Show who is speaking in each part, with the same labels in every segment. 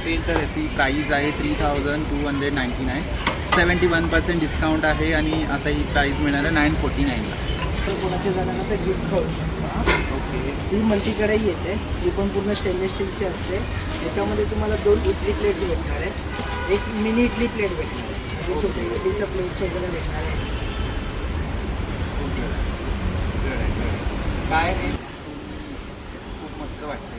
Speaker 1: असेल तर याची प्राईज आहे 3299. 71% डिस्काउंट आहे आणि आता ही प्राईज मिळणार आहे 949ला.
Speaker 2: तर कोणाच्या जणांना तर गिफ्ट खाऊ शकता.
Speaker 1: ओके.
Speaker 2: ही मल्टी कढई येते, ही पण पूर्ण स्टेनलेस स्टीलची असते. याच्यामध्ये तुम्हाला 2 इडली प्लेट्स भेटणार आहे, एक मिनी इडली प्लेट भेटणार आहे, म्हणजे छोटे इडलीच्या प्लेट्स वगैरे भेटणार आहे.
Speaker 1: काय रे, खूप मस्त वाटतं.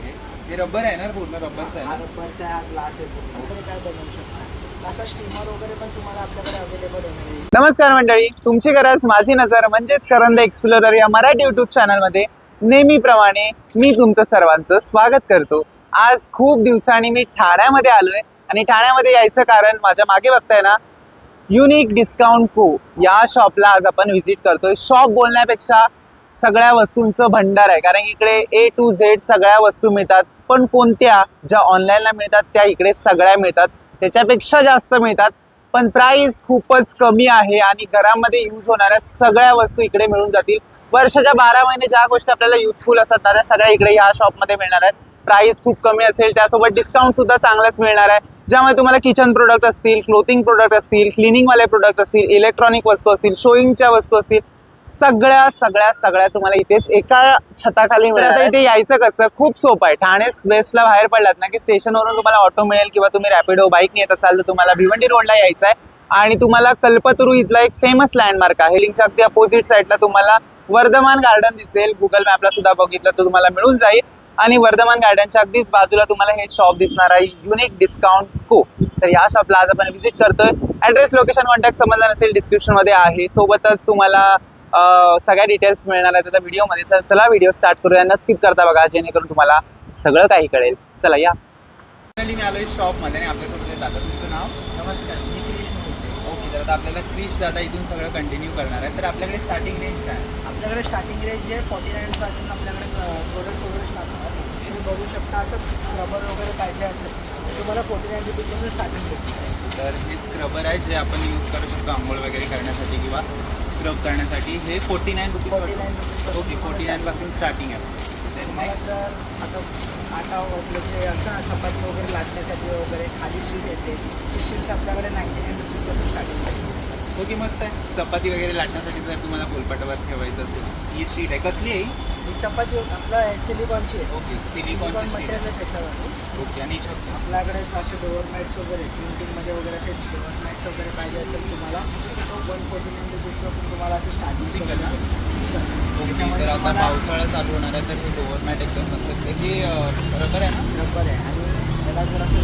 Speaker 1: हे रबर आहे ना, पूर्ण रबरचं आहे
Speaker 2: हा
Speaker 1: ना?
Speaker 2: रबरचा हा ग्लास आहे पूर्ण. तर काय बनवू शकता, असा स्टीमर वगैरे पण तुम्हाला आपल्याकडे अवेलेबल होणार आहे.
Speaker 3: नमस्कार मंडळी, तुमची गरज माझी नजर म्हणजेच करंद एक्सप्लोरर या मराठी यूट्यूब चॅनलमध्ये नेहमीप्रमाणे मी तुमचं सर्वांचं स्वागत करतो. आज खूप दिवसांनी मी ठाण्यामध्ये आलोय आणि ठाण्यामध्ये यायचं कारण माझ्या मागे बघताय ना, युनिक डिस्काउंट को या शॉपला आज आपण व्हिजिट करतोय. शॉप बोलण्यापेक्षा सगळ्या वस्तूंचं भंडार आहे, कारण इकडे A to Z सगळ्या वस्तू मिळतात. पण कोणत्या ज्या ऑनलाईनला मिळतात त्या इकडे सगळ्या मिळतात, त्याच्यापेक्षा जास्त मिळतात. पण प्राइस खूपच कमी आहे आणि घरामध्ये यूज होणाऱ्या सगळ्या वस्तू इकडे मिळून जातील. वर्षाच्या 12 महिने ज्या गोष्टी आपल्याला युजफुल असतात ना, त्या सगळ्या इकडे या शॉपमध्ये मिळणार आहेत. प्राइस खूप कमी असेल, त्यासोबत डिस्काउंट सुद्धा चांगलंच मिळणार आहे, ज्यामुळे तुम्हाला किचन प्रोडक्ट असतील, क्लोथिंग प्रोडक्ट असतील, क्लिनिंगवाले प्रोडक्ट असतील, इलेक्ट्रॉनिक वस्तू असतील, शोईंगच्या वस्तू असतील, सगळ्या तुम्हाला इथेच एका छताखाली मिळणार. आता इथे यायचं कसं, खूप सोपं आहे. ठाणे वेस्टला बाहेर पडलात ना की स्टेशनवरून तुम्हाला ऑटो मिळेल किंवा तुम्ही रॅपिडो बाईक येत असाल तर तुम्हाला भिवंडी रोडला यायचं आहे आणि तुम्हाला कल्पतरू इथला एक फेमस लँडमार्क आहे. लिंकच्या अगदी अपोजिट साईडला तुम्हाला वर्धमान गार्डन दिसेल. गुगल मॅपला सुद्धा बघितलं तर तुम्हाला मिळून जाईल. आणि वर्धमान गार्डनच्या अगदीच बाजूला तुम्हाला हे शॉप दिसणार आहे, युनिक डिस्काउंट को. तर या शॉपला आज आपण व्हिजिट करतोय. ॲड्रेस, लोकेशन, कॉन्टॅक्ट समजला नसेल डिस्क्रिप्शनमध्ये आहे. सोबतच तुम्हाला सगळ्या डिटेल्स मिळणार आहेत आता व्हिडिओमध्ये. तर चला व्हिडिओ स्टार्ट करूया, न स्किप करता बघा, जेणेकरून तुम्हाला सगळं काही कळेल. चला या.
Speaker 1: मी आलोय शॉपमध्ये आणि आपल्यासोबत दादा, तुमचं नाव?
Speaker 2: नमस्कार, मी क्रिश बोलते.
Speaker 1: ओके, तर आता आपल्याला क्रिश दादा इथून सगळं कंटिन्यू करणार आहे. तर आपल्याकडे स्टार्टिंग रेंज काय आहे?
Speaker 2: आपल्याकडे स्टार्टिंग रेंज जे 49 पासून आपल्याकडे प्रोडक्ट्स वगैरे स्टार्ट होतात. तुम्ही बघू शकता, असं स्क्रबर वगैरे पाहिजे असेल तर तुम्हाला 49 रुपीजपासून स्टार्टिंग भेटते.
Speaker 1: तर हे स्क्रबर आहे जे आपण यूज करू शकतो आंघोळ वगैरे करण्यासाठी किंवा स्क्रब करण्यासाठी. हे 49 रुपीज.
Speaker 2: 49 रुपीज.
Speaker 1: ओके, 49 पासून स्टार्टिंग आहे.
Speaker 2: तुम्हाला जर आता आटा वगैरे जे असं ना, चपाती वगैरे लाटण्यासाठी वगैरे खाली शीट येते, ती शीट्स आपल्याकडे 99 रुपीजपासून स्टार्टिंग आहे.
Speaker 1: ओके, मस्त आहे. चपाती वगैरे लाटण्यासाठी जर तुम्हाला पोलपाटावर ठेवायचं असेल, ही शीट आहे. कसली आहे ही?
Speaker 2: ही चपाती आपलं सिलिकॉनची आहे.
Speaker 1: ओके, सिलिकॉनची शीट
Speaker 2: मटेरियल
Speaker 1: आहे.
Speaker 2: आहे त्याच्यावरती.
Speaker 1: ओके, आणि
Speaker 2: आपल्याकडे असे डोअर मॅट्स वगैरे प्रिंटिंगमध्ये वगैरे असे डोअर मॅट्स वगैरे पाहिजे असेल तुम्हाला, 149 रुपीजपासून तुम्हाला असे स्टार्टिंग
Speaker 1: सिंगल ना?
Speaker 2: त्याच्यामध्ये
Speaker 1: तर आता
Speaker 2: तुम्हाला
Speaker 1: पावसाळा चालू होणार आहे, तर हे डोअर मॅट एकदम मस्त आहे. हे रबर आहे ना?
Speaker 2: रबर आहे आणि त्याला जर असं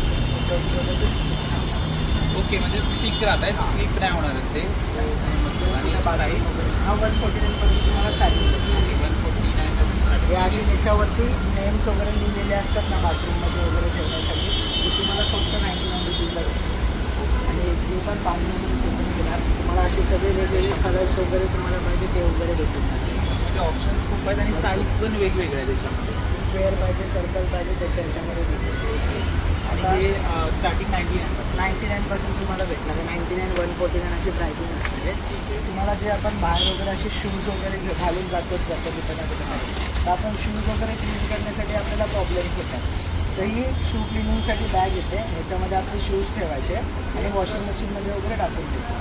Speaker 1: ओके, म्हणजे स्टिक राहत आहेत, स्लिप नाही होणार आहे ते. मस्त. आणि काही
Speaker 2: हा 149 पासून तुम्हाला स्टार्टिंग भेटते.
Speaker 1: 149 पासून start.
Speaker 2: हे असे त्याच्यावरती नेम्स वगैरे लिहिलेले असतात ना बाथरूममध्ये वगैरे ठेवण्यासाठी, ते तुम्हाला फक्त 99 रुपीजला भेटते. आणि जे पण पाणी वगैरे सोडून घेणार तुम्हाला असे सगळे वेगवेगळे कलर्स वगैरे तुम्हाला पाहिजे ते वगैरे भेटून जातील.
Speaker 1: म्हणजे ऑप्शन्स खूप आहेत आणि साईज पण वेगवेगळे आहे त्याच्यामध्ये.
Speaker 2: स्क्वेअर पाहिजे, सर्कल पाहिजे, त्याच्या ह्याच्यामध्ये भेटते.
Speaker 1: आणि हे स्टार्टिंग 99
Speaker 2: पासून तुम्हाला भेटणार आहे. 99, 149 अशी प्राइसिंग असते. तुम्हाला जे आपण बाहेर वगैरे असे शूज वगैरे घालून जातो दुकानामध्ये, तर आपण शूज वगैरे क्लीन करण्यासाठी आपल्याला प्रॉब्लेम्स होतात. तर ही शू क्लिनिंगसाठी बॅग येते, ह्याच्यामध्ये आपले शूज ठेवायचे आणि वॉशिंग मशीनमध्ये वगैरे टाकून द्यायचे,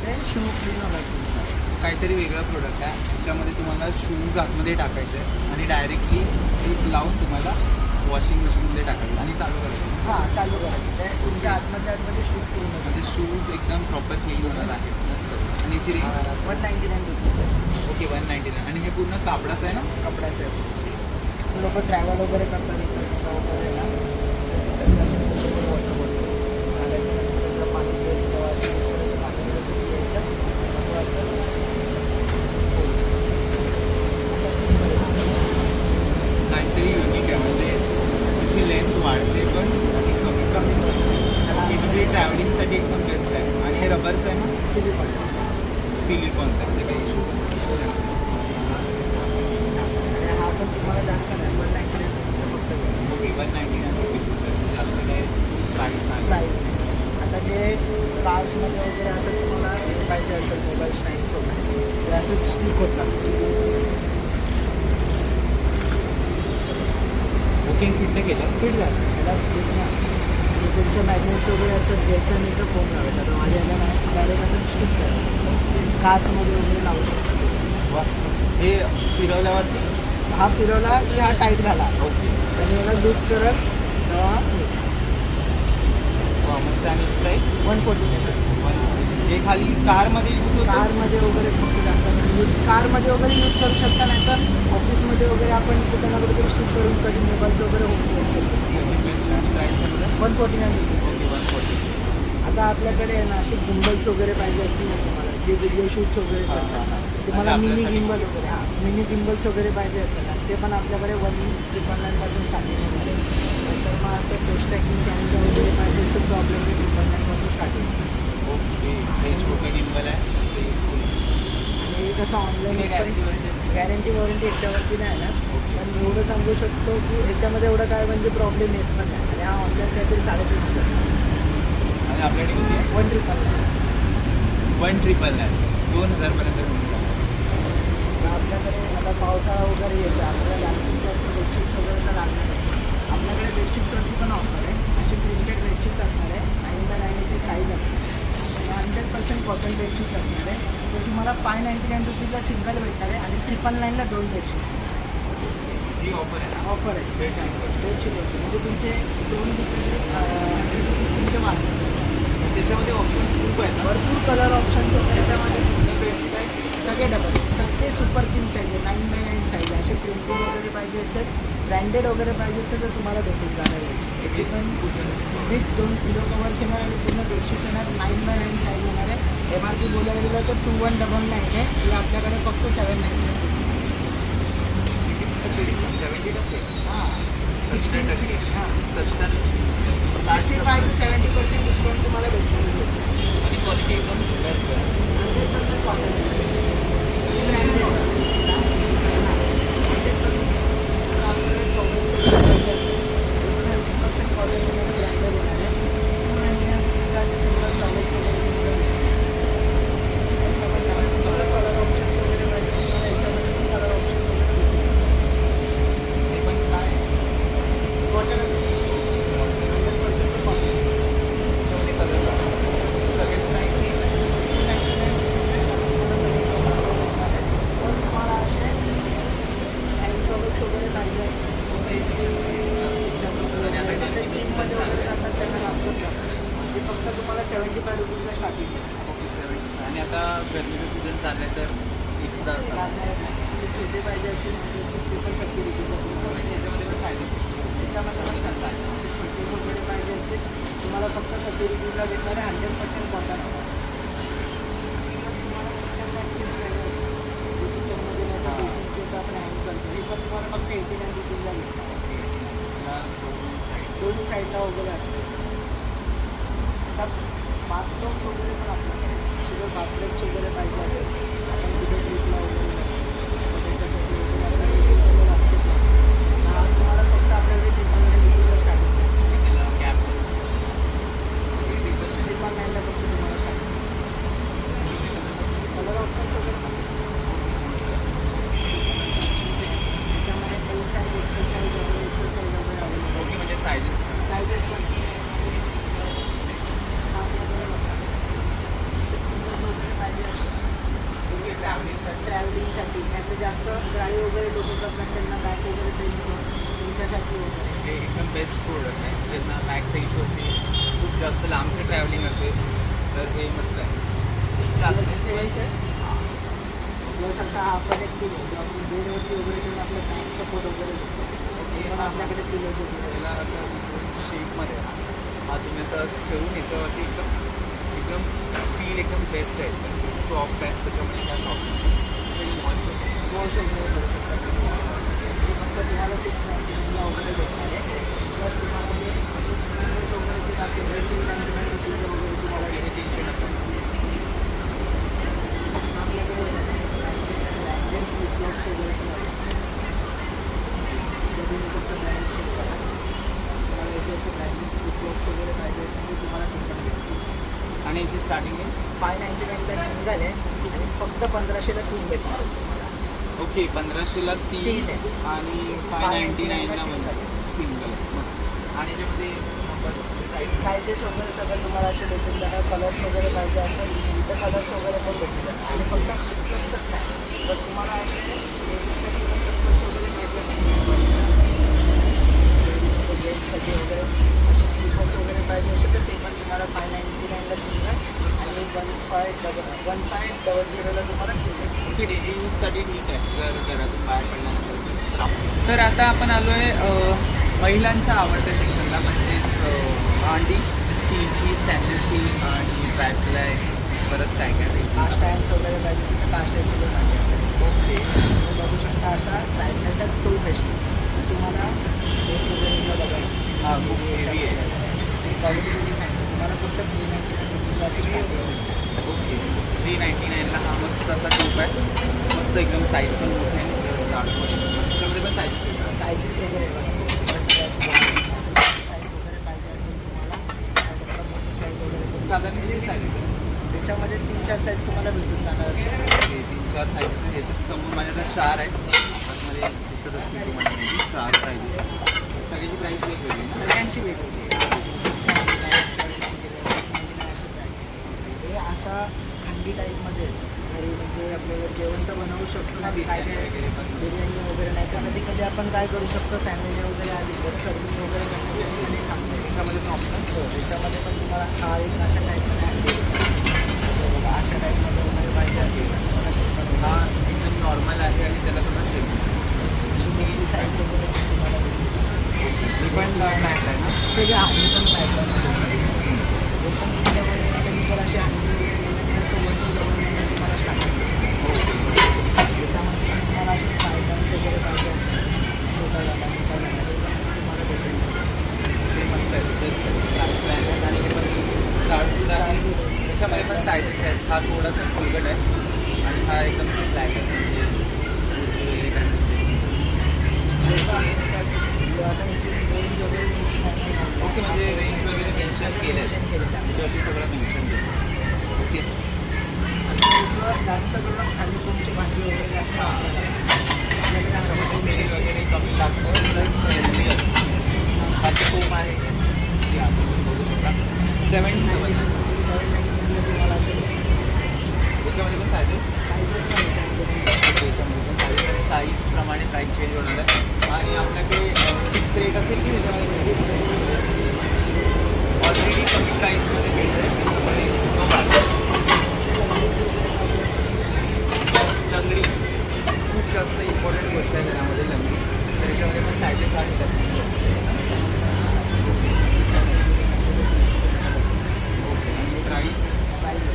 Speaker 2: ते शू क्लीन होण्याचे.
Speaker 1: काहीतरी वेगळं प्रोडक्ट आहे. त्याच्यामध्ये तुम्हाला शूज आतमध्ये टाकायचे आणि डायरेक्टली क्लिप लावून तुम्हाला वॉशिंग मशीनमध्ये टाकायचं आणि चालू करायचं.
Speaker 2: हां, चालू करायचं. ते तुमच्या आतमध्ये शूज क्लीन होतात.
Speaker 1: म्हणजे शूज एकदम प्रॉपर क्लीन होणार आहे. मस्त. आणि याची रेंज
Speaker 2: 199 रुपीज.
Speaker 1: ओके, 199. आणि हे पूर्ण कापडाचं आहे ना?
Speaker 2: कपड्याचं. लोक ट्रॅव्हल वगैरे करतात वगैरे ना, सगळं वॉटर बॉटल घालायचं, पाणी प्यायचं, तेव्हा पाणी प्यायचं, असं सिंपल.
Speaker 1: काहीतरी युनिक आहे, म्हणजे त्याची लेंथ वाढते पण आणि कमी म्हणजे ट्रॅव्हलिंगसाठी एकदम बेस्ट आहे. आणि हे रबरचं आहे ना? सिलिकॉनचं आहे, म्हणजे काही इश्यू नाही.
Speaker 2: आणि हा पण तुम्हाला जास्त नाही, 199 फक्त.
Speaker 1: Okay, 199 rupees. जास्त काही प्राईस नाही.
Speaker 2: प्राईस आता जे कार्समध्ये वगैरे असं तुम्हाला हे पाहिजे असेल, मोबाईल स्टँड्स वगैरे ते असं स्टिक होतात.
Speaker 1: बुकिंग फिट केलं?
Speaker 2: फिट झालं त्याला फिट नाही. जे त्यांचे मॅग्नेट्स वगैरे असतात घ्यायचं आणि एकदा फोन लावायचा. तर माझ्या याला नाही डायरेक्ट असं स्टिक करायचं. काचमध्ये वगैरे लावू शकतो.
Speaker 1: वा. हे फिरवल्यावरती
Speaker 2: हा फिरवला की हा टाईट झाला.
Speaker 1: ओके.
Speaker 2: त्याने याला लूज करत तेव्हा
Speaker 1: वा मस्त. आणि प्राईस
Speaker 2: 140.
Speaker 1: हे खाली कारमध्ये यूज होतं.
Speaker 2: कारमध्ये वगैरे खूप जास्त यूज कारमध्ये वगैरे यूज करू शकता. नाही तर ऑफिसमध्ये वगैरे आपण कुठे ना कुठेतरी शूट करून कधी मोबाईलचं वगैरे होऊ शकतो.
Speaker 1: आणि प्राईस म्हटलं
Speaker 2: 149 रुपये.
Speaker 1: ओके 140.
Speaker 2: आता आपल्याकडे आहे ना असे गिम्बल्स वगैरे पाहिजे असतील ना तुम्हाला, जे व्हिडिओ शूट्स वगैरे
Speaker 1: हां,
Speaker 2: करतात.
Speaker 1: हां, हां.
Speaker 2: तुम्हाला
Speaker 1: म्हणजे
Speaker 2: मिनी
Speaker 1: आपल्यासाठी
Speaker 2: गिम्बल वगैरे मिनी गिम्बल्स वगैरे पाहिजे असेल ना, ते पण आपल्याकडे 1,999 पासून स्टार्टिंग वगैरे. नंतर मग असं फेस ट्रॅकिंग कॅमेरा वगैरे पाहिजे असेल प्रॉब्लेम 1,999 पासून स्टार्टिंग.
Speaker 1: ओके. हे छोटं गिम्बल आहे मस्त युजफुल.
Speaker 2: आणि हे कसं online
Speaker 1: guarantee warranty
Speaker 2: guarantee warranty याच्यावरती नाही ना, पण एवढं सांगू शकतो की ह्याच्यामध्ये एवढं काय म्हणजे प्रॉब्लेम येत पण नाही. आणि हा ऑनलाईन काहीतरी 3,500
Speaker 1: आणि आपल्याकडे किती आहे
Speaker 2: 1,999.
Speaker 1: 1,999 2,000पर्यंत मिळून जाणार.
Speaker 2: तर आपल्याकडे आता पावसाळा वगैरे येतो, आपल्याला जास्तीत जास्त बेडशीट्स वगैरे तर लागणार आहे. आपल्याकडे बेडशीट्सवरती पण ऑफर आहे. अशी प्रिंटेड बेडशीट्स असणार आहे. 9x9 साईज असणार आहे. 100% कॉटन बेडशीट्स असणार आहे. तर तुम्हाला 599 रुपीजला सिंगल भेटणार आहे आणि 999ला 2 बेडशीट्स
Speaker 1: ही ऑफर आहे ना
Speaker 2: ऑफर आहे.
Speaker 1: बेडशीटवर.
Speaker 2: बेडशीटवरती म्हणजे तुमचे 2 तुमचे वाचतात.
Speaker 1: त्याच्यामध्ये ऑप्शन्स खूप आहेत ना.
Speaker 2: भरपूर कलर ऑप्शन्स आहेत त्याच्यामध्ये.
Speaker 1: सिंगल बेडशीट आहे.
Speaker 2: सगळे डबल सगळे सुपर किंग साईज आहे. 9x9 साईज आहे. असे प्रिंटिंग वगैरे पाहिजे असेल, ब्रँडेड वगैरे पाहिजे असेल तर तुम्हाला भेटून जाणार आहे. याची पण विथ 2 किलो कवर्स येणार आणि पूर्ण बेडशीट येणार. 9x9 साईज येणार आहे. MRP बोलायला गेलं तर 2199 आहे. हे आपल्याकडे फक्त 799 हां
Speaker 1: 70%
Speaker 2: हां
Speaker 1: 70
Speaker 2: 65 to 70% डिस्काउंट तुम्हाला भेटणार आहे.
Speaker 1: आणि क्वालिटी एकदम बेस्ट आहे.
Speaker 2: 100% कॉटन ब्रँडेड 100% कॉटन ब्रँडेड होणार आहे. 299 असे सगळं टॉवेल्स वगैरे याच्यामध्ये कलर ऑप्शन्स वगैरे पाहिजे तुम्हाला. याच्यामध्ये पण कलर ऑप्शन्स वगैरे
Speaker 1: हे पण काय
Speaker 2: कॉटन 100% कॉटन.
Speaker 1: त्याच्यामध्ये कलर सगळे प्राईस सेम आहे.
Speaker 2: तुम्हाला असे हँड टॉवेल्स वगैरे पाहिजे असतील. जिममध्ये वगैरे जातात त्यांना लागतात ना. ते फक्त तुम्हाला 75 रुपीजला स्टार्टिंग आहे.
Speaker 1: ओके 70. आणि आता गरमीचं सीझन चाललं आहे तर एकदा असं
Speaker 2: लागणार नाही. असे छोटे पाहिजे असेल म्हणजे ते पण 30 रुपीजला.
Speaker 1: याच्यामध्ये पण सायन्स
Speaker 2: त्याच्यामध्ये पण कसं आहे छोटे वगैरे पाहिजे असेल तुम्हाला फक्त 30 रुपीजला भेटणार आहे. 100% कॉटन. तुम्हाला किचन नॅपकिन्स पाहिजे असतील जे किचनमध्ये नाही तर बेसिनचे तर आपण हँग करतो, हे पण तुम्हाला फक्त 89 रुपीजला भेटणार आहे. दोन्ही साईडला वगैरे असते. आता बाथरूम्स वगैरे पण आपल्याकडे सगळं बाथरूम्स वगैरे पाहिजे असेल आपण कुठे ट्रिपला वगैरे जातो त्याच्यासाठी वगैरे आपल्याला ट्रिपला लागते ना. हा तुम्हाला फक्त आपल्याकडे ट्रिपमध्ये रुपीजला स्टार्टिंग आहे.
Speaker 1: कॅप
Speaker 2: 999ला फक्त तुम्हाला स्टार्टिंग कलर ऑप्शन्स वगैरे पण त्याच्यामध्ये एल साईज एक्सेल साईज वगैरे एक्सेल साईज वगैरे अवेलेबल.
Speaker 1: ओके. म्हणजे सायझेस
Speaker 2: साईजेस पण ट्रॅव्हलिंगसाठी नाही तर जास्त ड्राईव्ह वगैरे डोकं करतात त्यांना बॅक वगैरे ट्रेन त्यांच्यासाठी वगैरे
Speaker 1: हे एकदम बेस्ट प्रोडक्ट आहे. ज्यांना बॅकचा इश्यू असेल, खूप जास्त लांबचं ट्रॅव्हलिंग असेल तर हे मस्त आहे.
Speaker 2: प्लस असा हा पण एक पिलो जो आपण बेडवरती वगैरे ठेवून आपलं बॅक सपोर्ट वगैरे देतो. हे पण आपल्याकडे पिलो वगैरे
Speaker 1: त्याला असं शेपमध्ये हा तुम्ही असं ठेवून याच्यावरती एकदम फील एकदम बेस्ट आहे. सॉफ्ट आहे त्याच्यामध्ये काय प्रॉब्लेम वॉश
Speaker 2: वॉश वगैरे करू शकतात. हे फक्त तुम्हाला 699ला वगैरे भेटणार आहे. प्लस तुम्हाला जे असे वगैरे जे बाकी 399 रुपीजला वगैरे तुम्हाला
Speaker 1: हे 390.
Speaker 2: आपल्याकडे ब्रँडेड फ्लिपफ्लॉप्स वगैरे पण आहेत. तुम्ही फक्त ब्रँड चेक करा. तुम्हाला इथे असे ब्रँडेड फ्लिपफ्लॉप्स वगैरे पाहिजे असेल तर तुम्हाला ते पण भेटतील.
Speaker 1: आणि याची स्टार्टिंग आहे
Speaker 2: 599ला सिंगल आहे आणि फक्त 1500ला 3 भेटणार.
Speaker 1: ओके. 1500ला 3
Speaker 2: तीन आहे.
Speaker 1: आणि 599ला म्हणजे सिंगल आहे. मस्त. आणि याच्यामध्ये
Speaker 2: साईजेस वगैरे सगळं तुम्हाला असे भेटून जाणार. कलर्स वगैरे पाहिजे असेल तर कलर्स वगैरे पण भेटून जाणार. आणि फक्त फ्लिपफ्लॉपचंच नाही तर तुम्हाला असे लेडीजसाठी पण फ्लिपफ्लॉप्स वगैरे जेंट्ससाठी वगैरे असे स्लीपर्स वगैरे पाहिजे असेल तर ते पण तुम्हाला 599ला मिळणार. आणि 1500ला तुम्हाला
Speaker 1: ओके, डेली यूजसाठी ठीक आहे जर घरातून बाहेर पडल्यानंतर. तर आता आपण आलो आहे महिलांच्या आवडत्या सेक्शनला, म्हणजेच भांडी स्टीलची, स्टेनलेस स्टील आणि बॅटलाय, बरंच काय काय ते.
Speaker 2: कास्ट आयर्न्स वगैरे पाहिजे असेल तर कास्ट आयर्न्स वगैरे पाहिजे.
Speaker 1: ओके,
Speaker 2: तुम्ही बघू शकता असा बॅटलायचा टूल पेस्ट तुम्हाला रेट वगैरे बघायचं.
Speaker 1: हां, खूप हेवी आहे.
Speaker 2: क्वालिटी किती चांगली तुम्हाला फक्त 399 अशी स्टार्टिंग भेटणार.
Speaker 1: ओके, 399ला हा मस्त असा टूप आहे. मस्त एकदम साईज पण मोठे आहे. जर जाडमध्ये त्याच्यामध्ये पण साईज येतात.
Speaker 2: सायझेस वगैरे बघा साईज वगैरे पाहिजे असेल तुम्हाला मोठी साईज वगैरे करून
Speaker 1: साधारण किती साईज आहे?
Speaker 2: त्याच्यामध्ये 3-4 साईज तुम्हाला भेटून जाणार असेल.
Speaker 1: 3-4 साईज. ह्याच्यात समोर माझ्याकडे 4 आहेत. आतमध्ये दिसत असतील तुम्हाला 4 साईजेस. सगळ्याची प्राईस वेगवेगळी ना?
Speaker 2: सगळ्यांची वेगवेगळी आहे. 699, 799 अशी प्राईस. हे असा हंडी टाईपमध्ये घरी म्हणजे आपल्याला जेवण तर बनवू शकतो ना, काय काय बिर्याणी वगैरे नाही तर कधी कधी आपण काय करू शकतो फॅमिली वगैरे आली तर सर्विंग वगैरे करण्यासाठी आणि चांगलं
Speaker 1: त्याच्यामध्ये पण ऑप्शन.
Speaker 2: हो त्याच्यामध्ये पण तुम्हाला हा एक अशा टाईपमध्ये हंडी बघा अशा टाईपमध्ये वगैरे पाहिजे असेल तर तुम्हाला ते पण
Speaker 1: हा एकदम नॉर्मल आहे आणि त्याला सुद्धा शेप
Speaker 2: अशी मोठी साईज वगैरे पण तुम्हाला भेटून
Speaker 1: मी पण ब्लॅक आहे ना.
Speaker 2: सगळे हंडी पण पाहिजे हे पण तुमच्यामध्ये कधी जर अशी हंडी वगैरे तर 1299 तुम्हाला स्टार्टिंग त्याच्यामध्ये पण तुम्हाला असे फायबर्स वगैरे पाहिजे असेल छोटा झाला मोठा झाला ते पण तुम्हाला भेटून जाईल.
Speaker 1: ते मस्त आहे. तेच आहे आणि हे पण जाडसूद आहे. त्याच्यामध्ये पण साईजेस आहेत. हा थोडासा फुलगट आहे आणि हा एकदम ब्लॅक आहे. म्हणजे उजवे काय
Speaker 2: आता याची रेंज वगैरे 699
Speaker 1: ओके, म्हणजे रेंज वगैरे मेन्शन केलं आहे.
Speaker 2: केलेलं आहे.
Speaker 1: त्याच्यावरती सगळं मेन्शन केलं. ओके,
Speaker 2: आणि जास्त करून खाली तुमची भांडी वगैरे जास्त वापरतात. आपल्याकडे
Speaker 1: तेल वगैरे कमी लागतं प्लस हेल्दी असतं. बाकी फोम आहे ते आपण बघू शकता. 799
Speaker 2: तुम्हाला असे
Speaker 1: त्याच्यामध्ये पण सायझेस.
Speaker 2: साईजेस पण याच्यामध्ये
Speaker 1: त्याच्यामध्ये पण साईज प्रमाणे प्राईस चेंज होणार आहे. आणि आपल्याकडे फिक्स रेट असेल की त्याच्यामध्ये ऑलरेडी कमी प्राईसमध्ये मिळतं आहे. त्याच्यामुळे तो बाजार लंगडी खूप जास्त इम्पॉर्टंट गोष्ट आहे घरामध्ये, लंगडी. तर त्याच्यामध्ये पण सायझेस आहेत. ओके, आणि प्राईस
Speaker 2: पाहिजे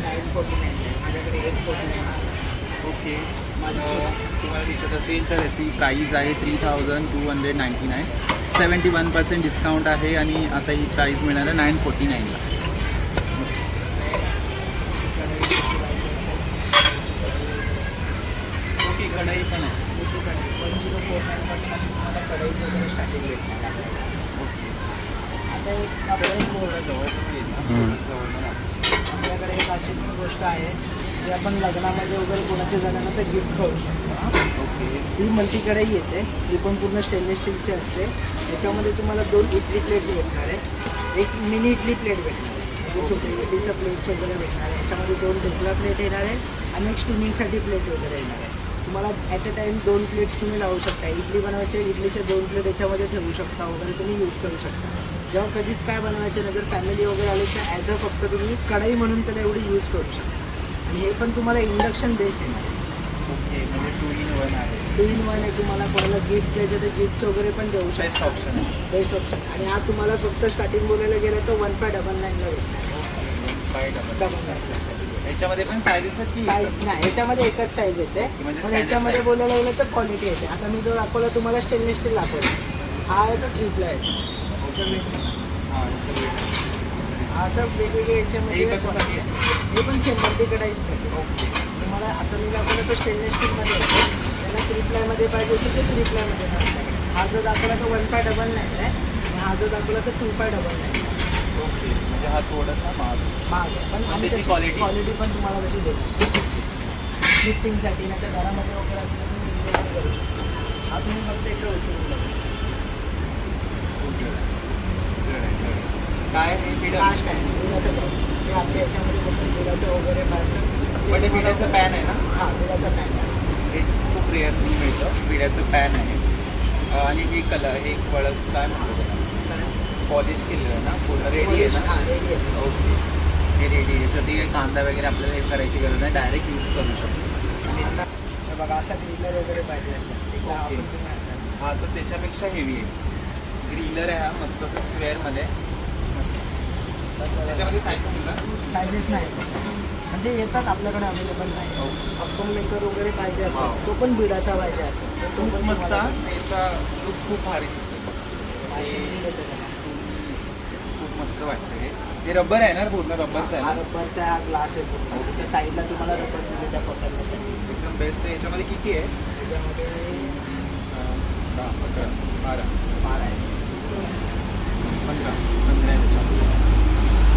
Speaker 2: 949 आहे माझ्याकडे 849 आहे.
Speaker 1: ओके. तुम्हाला दिसत असेल तर याची प्राईज आहे 3299. 71% डिस्काउंट आहे आणि आता ही प्राईस मिळणार आहे 949ला. ओके, कढई पण आहे.
Speaker 2: 1049 पासून तुम्हाला कढईचं वगैरे स्टार्टिंग भेटणार आपल्याला.
Speaker 1: ओके,
Speaker 2: आता एक आपल्याला
Speaker 1: थोडं जवळ पण येईल ना. जवळ पण आहे.
Speaker 2: आपल्याकडे एक अशी पण गोष्ट आहे की आपण लग्नामध्ये वगैरे कोणाच्या जणांना तर गिफ्ट करू शकतो.
Speaker 1: ओके,
Speaker 2: ही मल्टी कढई येते, ही पण पूर्ण स्टेनलेस स्टीलची असते. याच्यामध्ये तुम्हाला 2 इडली प्लेट्स भेटणार आहे, एक मिनी इडली प्लेट भेटणार आहे, म्हणजे छोटे इडलीचं प्लेट्स वगैरे भेटणार आहे. याच्यामध्ये 2 ढोकळा प्लेट येणार आहे आणि एक स्टीमिंगसाठी प्लेट वगैरे येणार आहे. तुम्हाला ॲट अ टाईम 2 प्लेट्स तुम्ही लावू शकता. इडली बनवायचे, इडलीचे 2 प्लेट याच्यामध्ये ठेवू शकता वगैरे तुम्ही यूज करू शकता. जेव्हा कधीच काय बनवायचं नाही, जर फॅमिली वगैरे आली तर ॲज अ फक्त तुम्ही कढई म्हणून त्याला एवढी यूज करू शकता. आणि हे पण तुम्हाला इंडक्शन बेस येणार आहे.
Speaker 1: ओके, म्हणजे 2 in 1 आहे.
Speaker 2: 2 in 1 आहे. तुम्हाला कोणाला गिफ्ट द्यायचं तर गिफ्ट्स वगैरे पण देऊ
Speaker 1: बेस्ट
Speaker 2: शकता.
Speaker 1: ऑप्शन आहे.
Speaker 2: Best option. आणि हा तुम्हाला फक्त स्टार्टिंग बोलायला गेलं तर 1599ला भेटणार. 1599
Speaker 1: याच्यामध्ये पण साईजेस आहेत की
Speaker 2: साईज नाही, याच्यामध्ये एकच साईज येते.
Speaker 1: म्हणजे
Speaker 2: पण याच्यामध्ये
Speaker 1: size.
Speaker 2: बोलायला गेलं तर क्वालिटी येते. आता मी जो दाखवला तुम्हाला स्टेनलेस स्टील दाखवला, हा आहे तो ट्रिपला आहे.
Speaker 1: हां, सगळे
Speaker 2: हा असं वेगवेगळे याच्यामध्ये
Speaker 1: हे कशासाठी आहे?
Speaker 2: हे पण सेम मल्टी कढाईच
Speaker 1: ओके,
Speaker 2: तुम्हाला आता मी दाखवलं तो स्टेनलेस स्टीलमध्ये येतो. त्याला 3plyमध्ये पाहिजे असेल तर 3plyमध्ये आपल्याकडे. हा जो दाखवला तो 1599 आहे आणि हा जो दाखवला तो 2599 आहे.
Speaker 1: ओके, म्हणजे हा थोडासा महाग.
Speaker 2: महाग आहे पण आम्ही
Speaker 1: त्याची
Speaker 2: तशी
Speaker 1: quality?
Speaker 2: क्वालिटी पण तुम्हाला कशी देतो लिफ्टिंगसाठी नाही तर घरामध्ये वगैरे असेल तर तुम्ही enjoy पण करू शकता. हा तुम्ही फक्त इकडे उचलून बघा.
Speaker 1: जड आहे. काय हे पिढा
Speaker 2: लास्ट आहे दुधाचं पॅन ते आपल्या याच्यामध्ये बोलतात दुधाचं वगैरे पार्सल
Speaker 1: पण हे पिढ्याचं पॅन आहे ना
Speaker 2: हां दुधाचं पॅन आहे
Speaker 1: हे खूप रेअर मिळतं पिढ्याचं पॅन आहे आणि हे कलर हे कळस काय म्हणतो त्याला पॉलिश केलेलं आहे ना पूर्ण रेडी आहे ना
Speaker 2: हां रेडी आहे
Speaker 1: ओके हे रेडी आहे याच्यात हे कांदा वगैरे आपल्याला हे करायची गरज नाही डायरेक्ट यूज करू शकतो आणि
Speaker 2: आता हे बघा असा ग्रिलर वगैरे पाहिजे असं एकदा
Speaker 1: ओके.
Speaker 2: आपण तुम्ही आणता
Speaker 1: हा तर त्याच्यापेक्षा हेवी आहे ग्रिलर आहे हा मस्त स्क्वेअरमध्ये मस्त
Speaker 2: तसं
Speaker 1: त्याच्यामध्ये साईज सुद्धा
Speaker 2: सायझेस नाही म्हणजे येतात आपल्याकडे अवेलेबल नाही
Speaker 1: हो.
Speaker 2: अप्पम मेकर वगैरे पाहिजे
Speaker 1: वाव.
Speaker 2: असेल तो पण बिडाचा पाहिजे असेल तर तो
Speaker 1: खूप
Speaker 2: पण
Speaker 1: मस्त
Speaker 2: तुम्हाला
Speaker 1: त्याचा लुक खूप भारी दिसतो
Speaker 2: वाशिंग येतं त्याला.
Speaker 1: खूप मस्त वाटतं हे रबर आहे ना पूर्ण रबरचं आहे
Speaker 2: हा
Speaker 1: ना
Speaker 2: रबरचा हा ग्लास आहे पूर्ण तिथे साईडला तुम्हाला रबर दिलेला पकडण्यासाठी
Speaker 1: एकदम बेस्ट आहे याच्यामध्ये किती आहे
Speaker 2: त्याच्यामध्ये
Speaker 1: 10, 11, 12
Speaker 2: 12 आहे
Speaker 1: 15 आहे त्याच्यामध्ये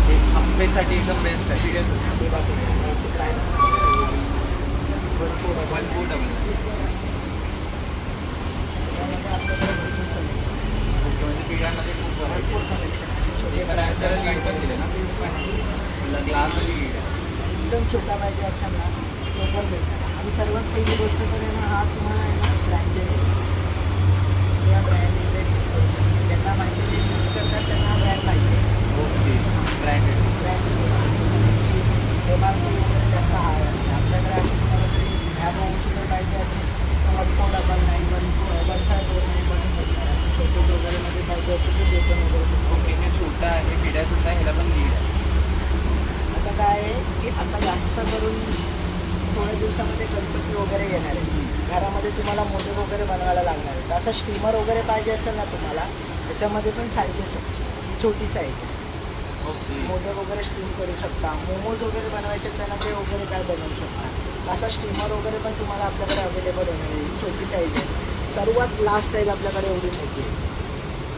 Speaker 1: हे आंबेसाठी एकदम बेस्ट आहे सिरियस
Speaker 2: बिडाचं आहे. याची प्राईस भरपूर आहे.
Speaker 1: 1 डबल
Speaker 2: त्याच्यामध्ये आपल्याकडे भरपूर collection
Speaker 1: ओके म्हणजे पिढ्यामध्ये खूप
Speaker 2: आहे. भरपूर कलेक्शन असे छोटे
Speaker 1: पण त्याला लीड पण दिले ना ग्लास लीड आहे
Speaker 2: एकदम छोटा पाहिजे असेल ना तो पण भेटणार आणि सर्वात पहिली गोष्ट तर आहे ना हा तुम्हाला आहे ना ब्रँडेड आहे या ब्रँड ज्यांना माहिती जे यूज करतात त्यांना हा ब्रँड पाहिजे
Speaker 1: okay branded
Speaker 2: brand M R P वगैरे जास्त हाय असते आपल्याकडे अशी तुम्हाला तरी ह्या ब्रँडची जर पाहिजे असेल तर 1499 1549 पासून भेटणार असे छोटे वगैरेमध्ये पाहिजे असेल तर ते पण वगैरे
Speaker 1: ओके हे छोटं आहे पिढ्याचंच आहे ह्याला पण लीड आहे
Speaker 2: आता काय आहे की आता जास्त करून थोड्या दिवसामध्ये गणपती वगैरे येणार आहे घरामध्ये तुम्हाला मोदक वगैरे बनवायला लागणार आहे तर असं स्टीमर वगैरे पाहिजे असेल ना तुम्हाला त्याच्यामध्ये पण साईजेस आहेत छोटी साईज
Speaker 1: ओके
Speaker 2: मोदक वगैरे स्टीम करू शकता मोमोज वगैरे बनवायचे त्यांना ते वगैरे काय बनवू शकता असा स्टीमर वगैरे पण तुम्हाला आपल्याकडे अवेलेबल होणार आहे ही छोटी साईज आहे सर्वात लास्ट साईज आपल्याकडे एवढी मोठी आहे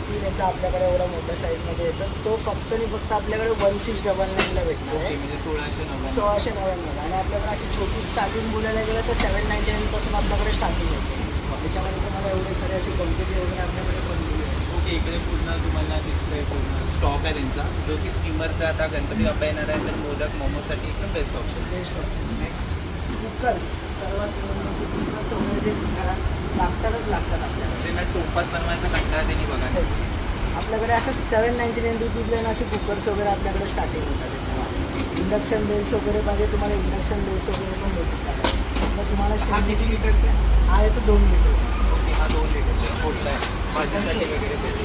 Speaker 2: 3 याचा आपल्याकडे एवढा मोठ्या साईजमध्ये येतं तो फक्त आणि फक्त आपल्याकडे 1699ला भेटतो आहे
Speaker 1: म्हणजे 1690
Speaker 2: 1699 आणि आपल्याकडे अशी छोटी स्टार्टिंग बोलायला गेलं तर 799 पासून आपल्याकडे स्टार्टिंग होते त्याच्यामध्ये तुम्हाला एवढे खरे अशी क्वांटिटी वगैरे आपल्याकडे बनलेली आहे
Speaker 1: ओके इकडे पूर्ण तुम्हाला दिसतंय पूर्ण स्टॉक आहे त्यांचा जो की स्टीमरचा आता गणपती बाप्पा येणार आहे तर मोदक मोमोसाठी एकदम best option
Speaker 2: best option
Speaker 1: next
Speaker 2: cookers सर्वात मेन म्हणजे कुकर्स वगैरे जे घरात लागतातच लागतात आपल्याकडे
Speaker 1: त्यांना टोपात बनवायचा कंटाळा त्यांनी बघा
Speaker 2: आपल्याकडे असं 799 रुपीजला ना असे कुकर्स वगैरे आपल्याकडे स्टार्टिंग होतात इंडक्शन बेल्स वगैरे पाहिजे तुम्हाला इंडक्शन बेल्स वगैरे पण भेटतात तर तुम्हाला
Speaker 1: हा किती लिटरचा आहे
Speaker 2: हा आहे तो 2 लिटर
Speaker 1: ओके हा 2 लिटरचा छोटा आहे भाजीसाठी वगैरे बेस्ट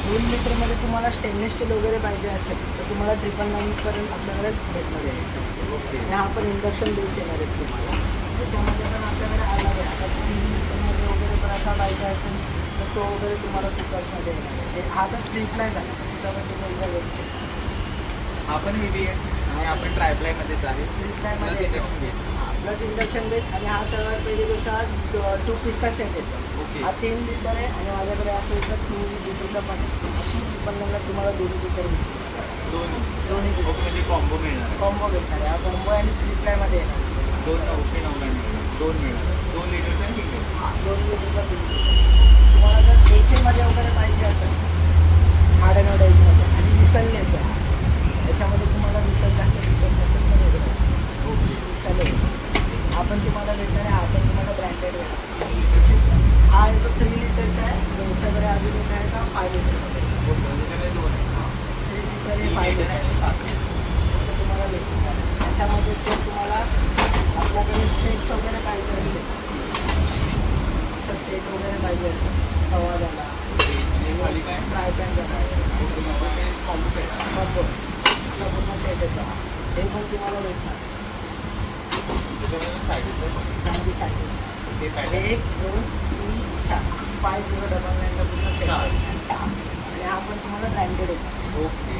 Speaker 2: 2 लिटरमध्ये तुम्हाला स्टेनलेस स्टील वगैरे पाहिजे असेल तर तुम्हाला 999 पर्यंत आपल्याकडे भेटणार आहे याच्यामध्ये
Speaker 1: ओके
Speaker 2: आणि हा पण इंडक्शन बेस येणार आहे तुम्हाला त्याच्यामध्ये पण आपल्याकडे अलग आहे आता 3 लिटरमध्ये वगैरे पण असा पाहिजे असेल तर तो वगैरे तुम्हाला कुकर्समध्ये येणार आहे हा तर ट्रिपला झाला त्याच्यामध्ये वेगळं वेगळं
Speaker 1: हा पण हेवी आहे आणि आपण ट्रायप्लायमध्येच आहे
Speaker 2: ट्रिपलायमध्ये
Speaker 1: induction base
Speaker 2: plus induction base आणि हा सर्वात पहिली गोष्ट हा 2 पीसचा सेट येतो
Speaker 1: ओके
Speaker 2: हा 3 लिटर आहे आणि माझ्याकडे असं येतं 2 लिटरचा पण उत्पन्नाला तुम्हाला 2 लिटर
Speaker 1: दोन्ही ओके म्हणजे कॉम्बो मिळणार आहे
Speaker 2: कॉम्बो भेटणार आहे हा कॉम्बो आणि ट्रिपलायमध्ये येणार
Speaker 1: 2,999 दोन मिळणार 2 लिटरचा ठीक आहे
Speaker 2: हा 2 लिटरचा 3 लिटर तुम्हाला जर एचमध्ये वगैरे पाहिजे असेल हार्ड अँड एजमध्ये आणि विसललेस आहे याच्यामध्ये तुम्हाला विसल जास्त दिसत नसेल तर वेगळं
Speaker 1: ओके
Speaker 2: विसल आहे हा पण तुम्हाला भेटणार आहे हा पण तुम्हाला ब्रँडेड भेटणार हा आहे तो 3 लिटरचा आहे तुमच्याकडे अजून एक आहे का 5 लिटरमध्ये
Speaker 1: ओके म्हणजे त्याच्याकडे 2 आहे
Speaker 2: 3 लिटर आहे 5 लिटर आहे असं तुम्हाला भेटणार त्याच्यामध्ये जर तुम्हाला आपल्याकडे सेट्स वगैरे पाहिजे असेल असं सेट वगैरे पाहिजे असेल तवा झाला
Speaker 1: खाली काय
Speaker 2: फ्राय पॅन झाला
Speaker 1: कॉम्बो भेटणार
Speaker 2: बरोबर असा पूर्ण सेट येतो ते पण तुम्हाला भेटणार
Speaker 1: त्याच्यामध्ये साईडच आहे
Speaker 2: त्यामध्ये साईजेस
Speaker 1: ते पॅटर्न
Speaker 2: 1 2 3 4 5099 पूर्ण सेट
Speaker 1: चार.
Speaker 2: आणि हा पण तुम्हाला ब्रँडेड येतो
Speaker 1: ओके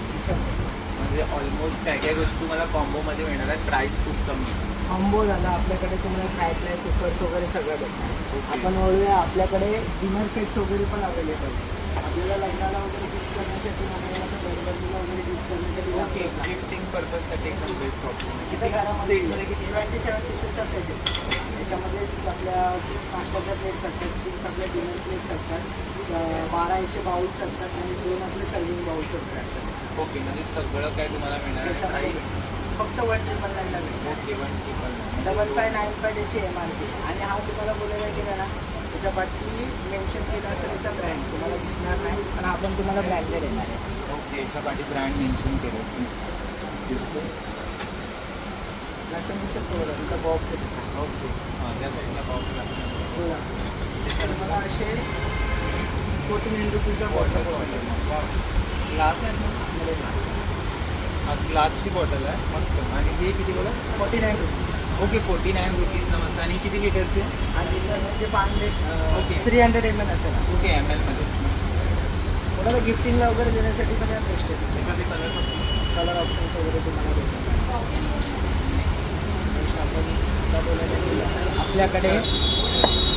Speaker 2: त्याच्यामध्ये
Speaker 1: म्हणजे ऑलमोस्ट काय काय गोष्टी तुम्हाला कॉम्बोमध्ये मिळणार आहेत प्राईस खूप कमी आहे.
Speaker 2: कॉम्बो झाला आपल्याकडे तुम्हाला ट्रायफ्लाय कुकर्स वगैरे सगळं भेटणार
Speaker 1: ओके.
Speaker 2: आपण वळूया आपल्याकडे डिनर सेट्स वगैरे पण अवेलेबल आपल्याला लग्नाला वगैरे गिफ्ट करण्यासाठी वगैरे आता गणपतीला वगैरे गिफ्ट करण्यासाठी
Speaker 1: ओके
Speaker 2: लागतात.
Speaker 1: गिफ्टिंग पर्पजसाठी एकदम बेस्ट ऑप्शन
Speaker 2: इथे घरामध्ये
Speaker 1: सेटमध्ये किती
Speaker 2: 27 पीसेसचा सेट आहे त्याच्यामध्ये आपल्या 6 नाश्त्याच्या प्लेट्स असतात, 6 आपल्या डिनर प्लेट्स असतात, 12 याचे बाउल्स असतात आणि 2 आपले सर्विंग बाउल्स वगैरे असतात.
Speaker 1: ओके, म्हणजे सगळं काय तुम्हाला मिळणार आहे.
Speaker 2: त्याच्यामध्ये फक्त 1,999ला भेटणार.
Speaker 1: ओके, 1,999.
Speaker 2: 5595 त्याची MRP. आणि हा तुम्हाला बोलायला गेला ना, त्याच्या पाठी मेन्शन केलं असेल याचा ब्रँड तुम्हाला दिसणार नाही, पण हा पण तुम्हाला ब्रँडेड येणार आहे.
Speaker 1: ओके, याच्या पाठी ब्रँड मेन्शन केलं असेल दिसतो.
Speaker 2: असं दिसत तो बॉक्स आहे त्याचा.
Speaker 1: ओके, हां, त्या साईडला बॉक्स आहे.
Speaker 2: बोला मला असे 49 रुपीजचा
Speaker 1: वॉटर
Speaker 2: बॉटल
Speaker 1: बॉटल, ग्लास आहे ना,
Speaker 2: मध्ये ग्लास
Speaker 1: हा ग्लासची बॉटल आहे, मस्त. आणि हे किती बोला?
Speaker 2: 49 रुपीज.
Speaker 1: ओके, 49 रुपीजला मस्त. आणि किती लिटरचे?
Speaker 2: आणि लिटर म्हणजे 500
Speaker 1: ओके.
Speaker 2: 300 ml असेल.
Speaker 1: ओके, ML मध्ये.
Speaker 2: कोणाला गिफ्टिंगला वगैरे देण्यासाठी पण या बेस्ट आहे.
Speaker 1: त्याच्यामध्ये कलर पण
Speaker 2: कलर ऑप्शन्स वगैरे तुम्हाला भेटतात. आपण आता बोलायला गेलं तर आपल्याकडे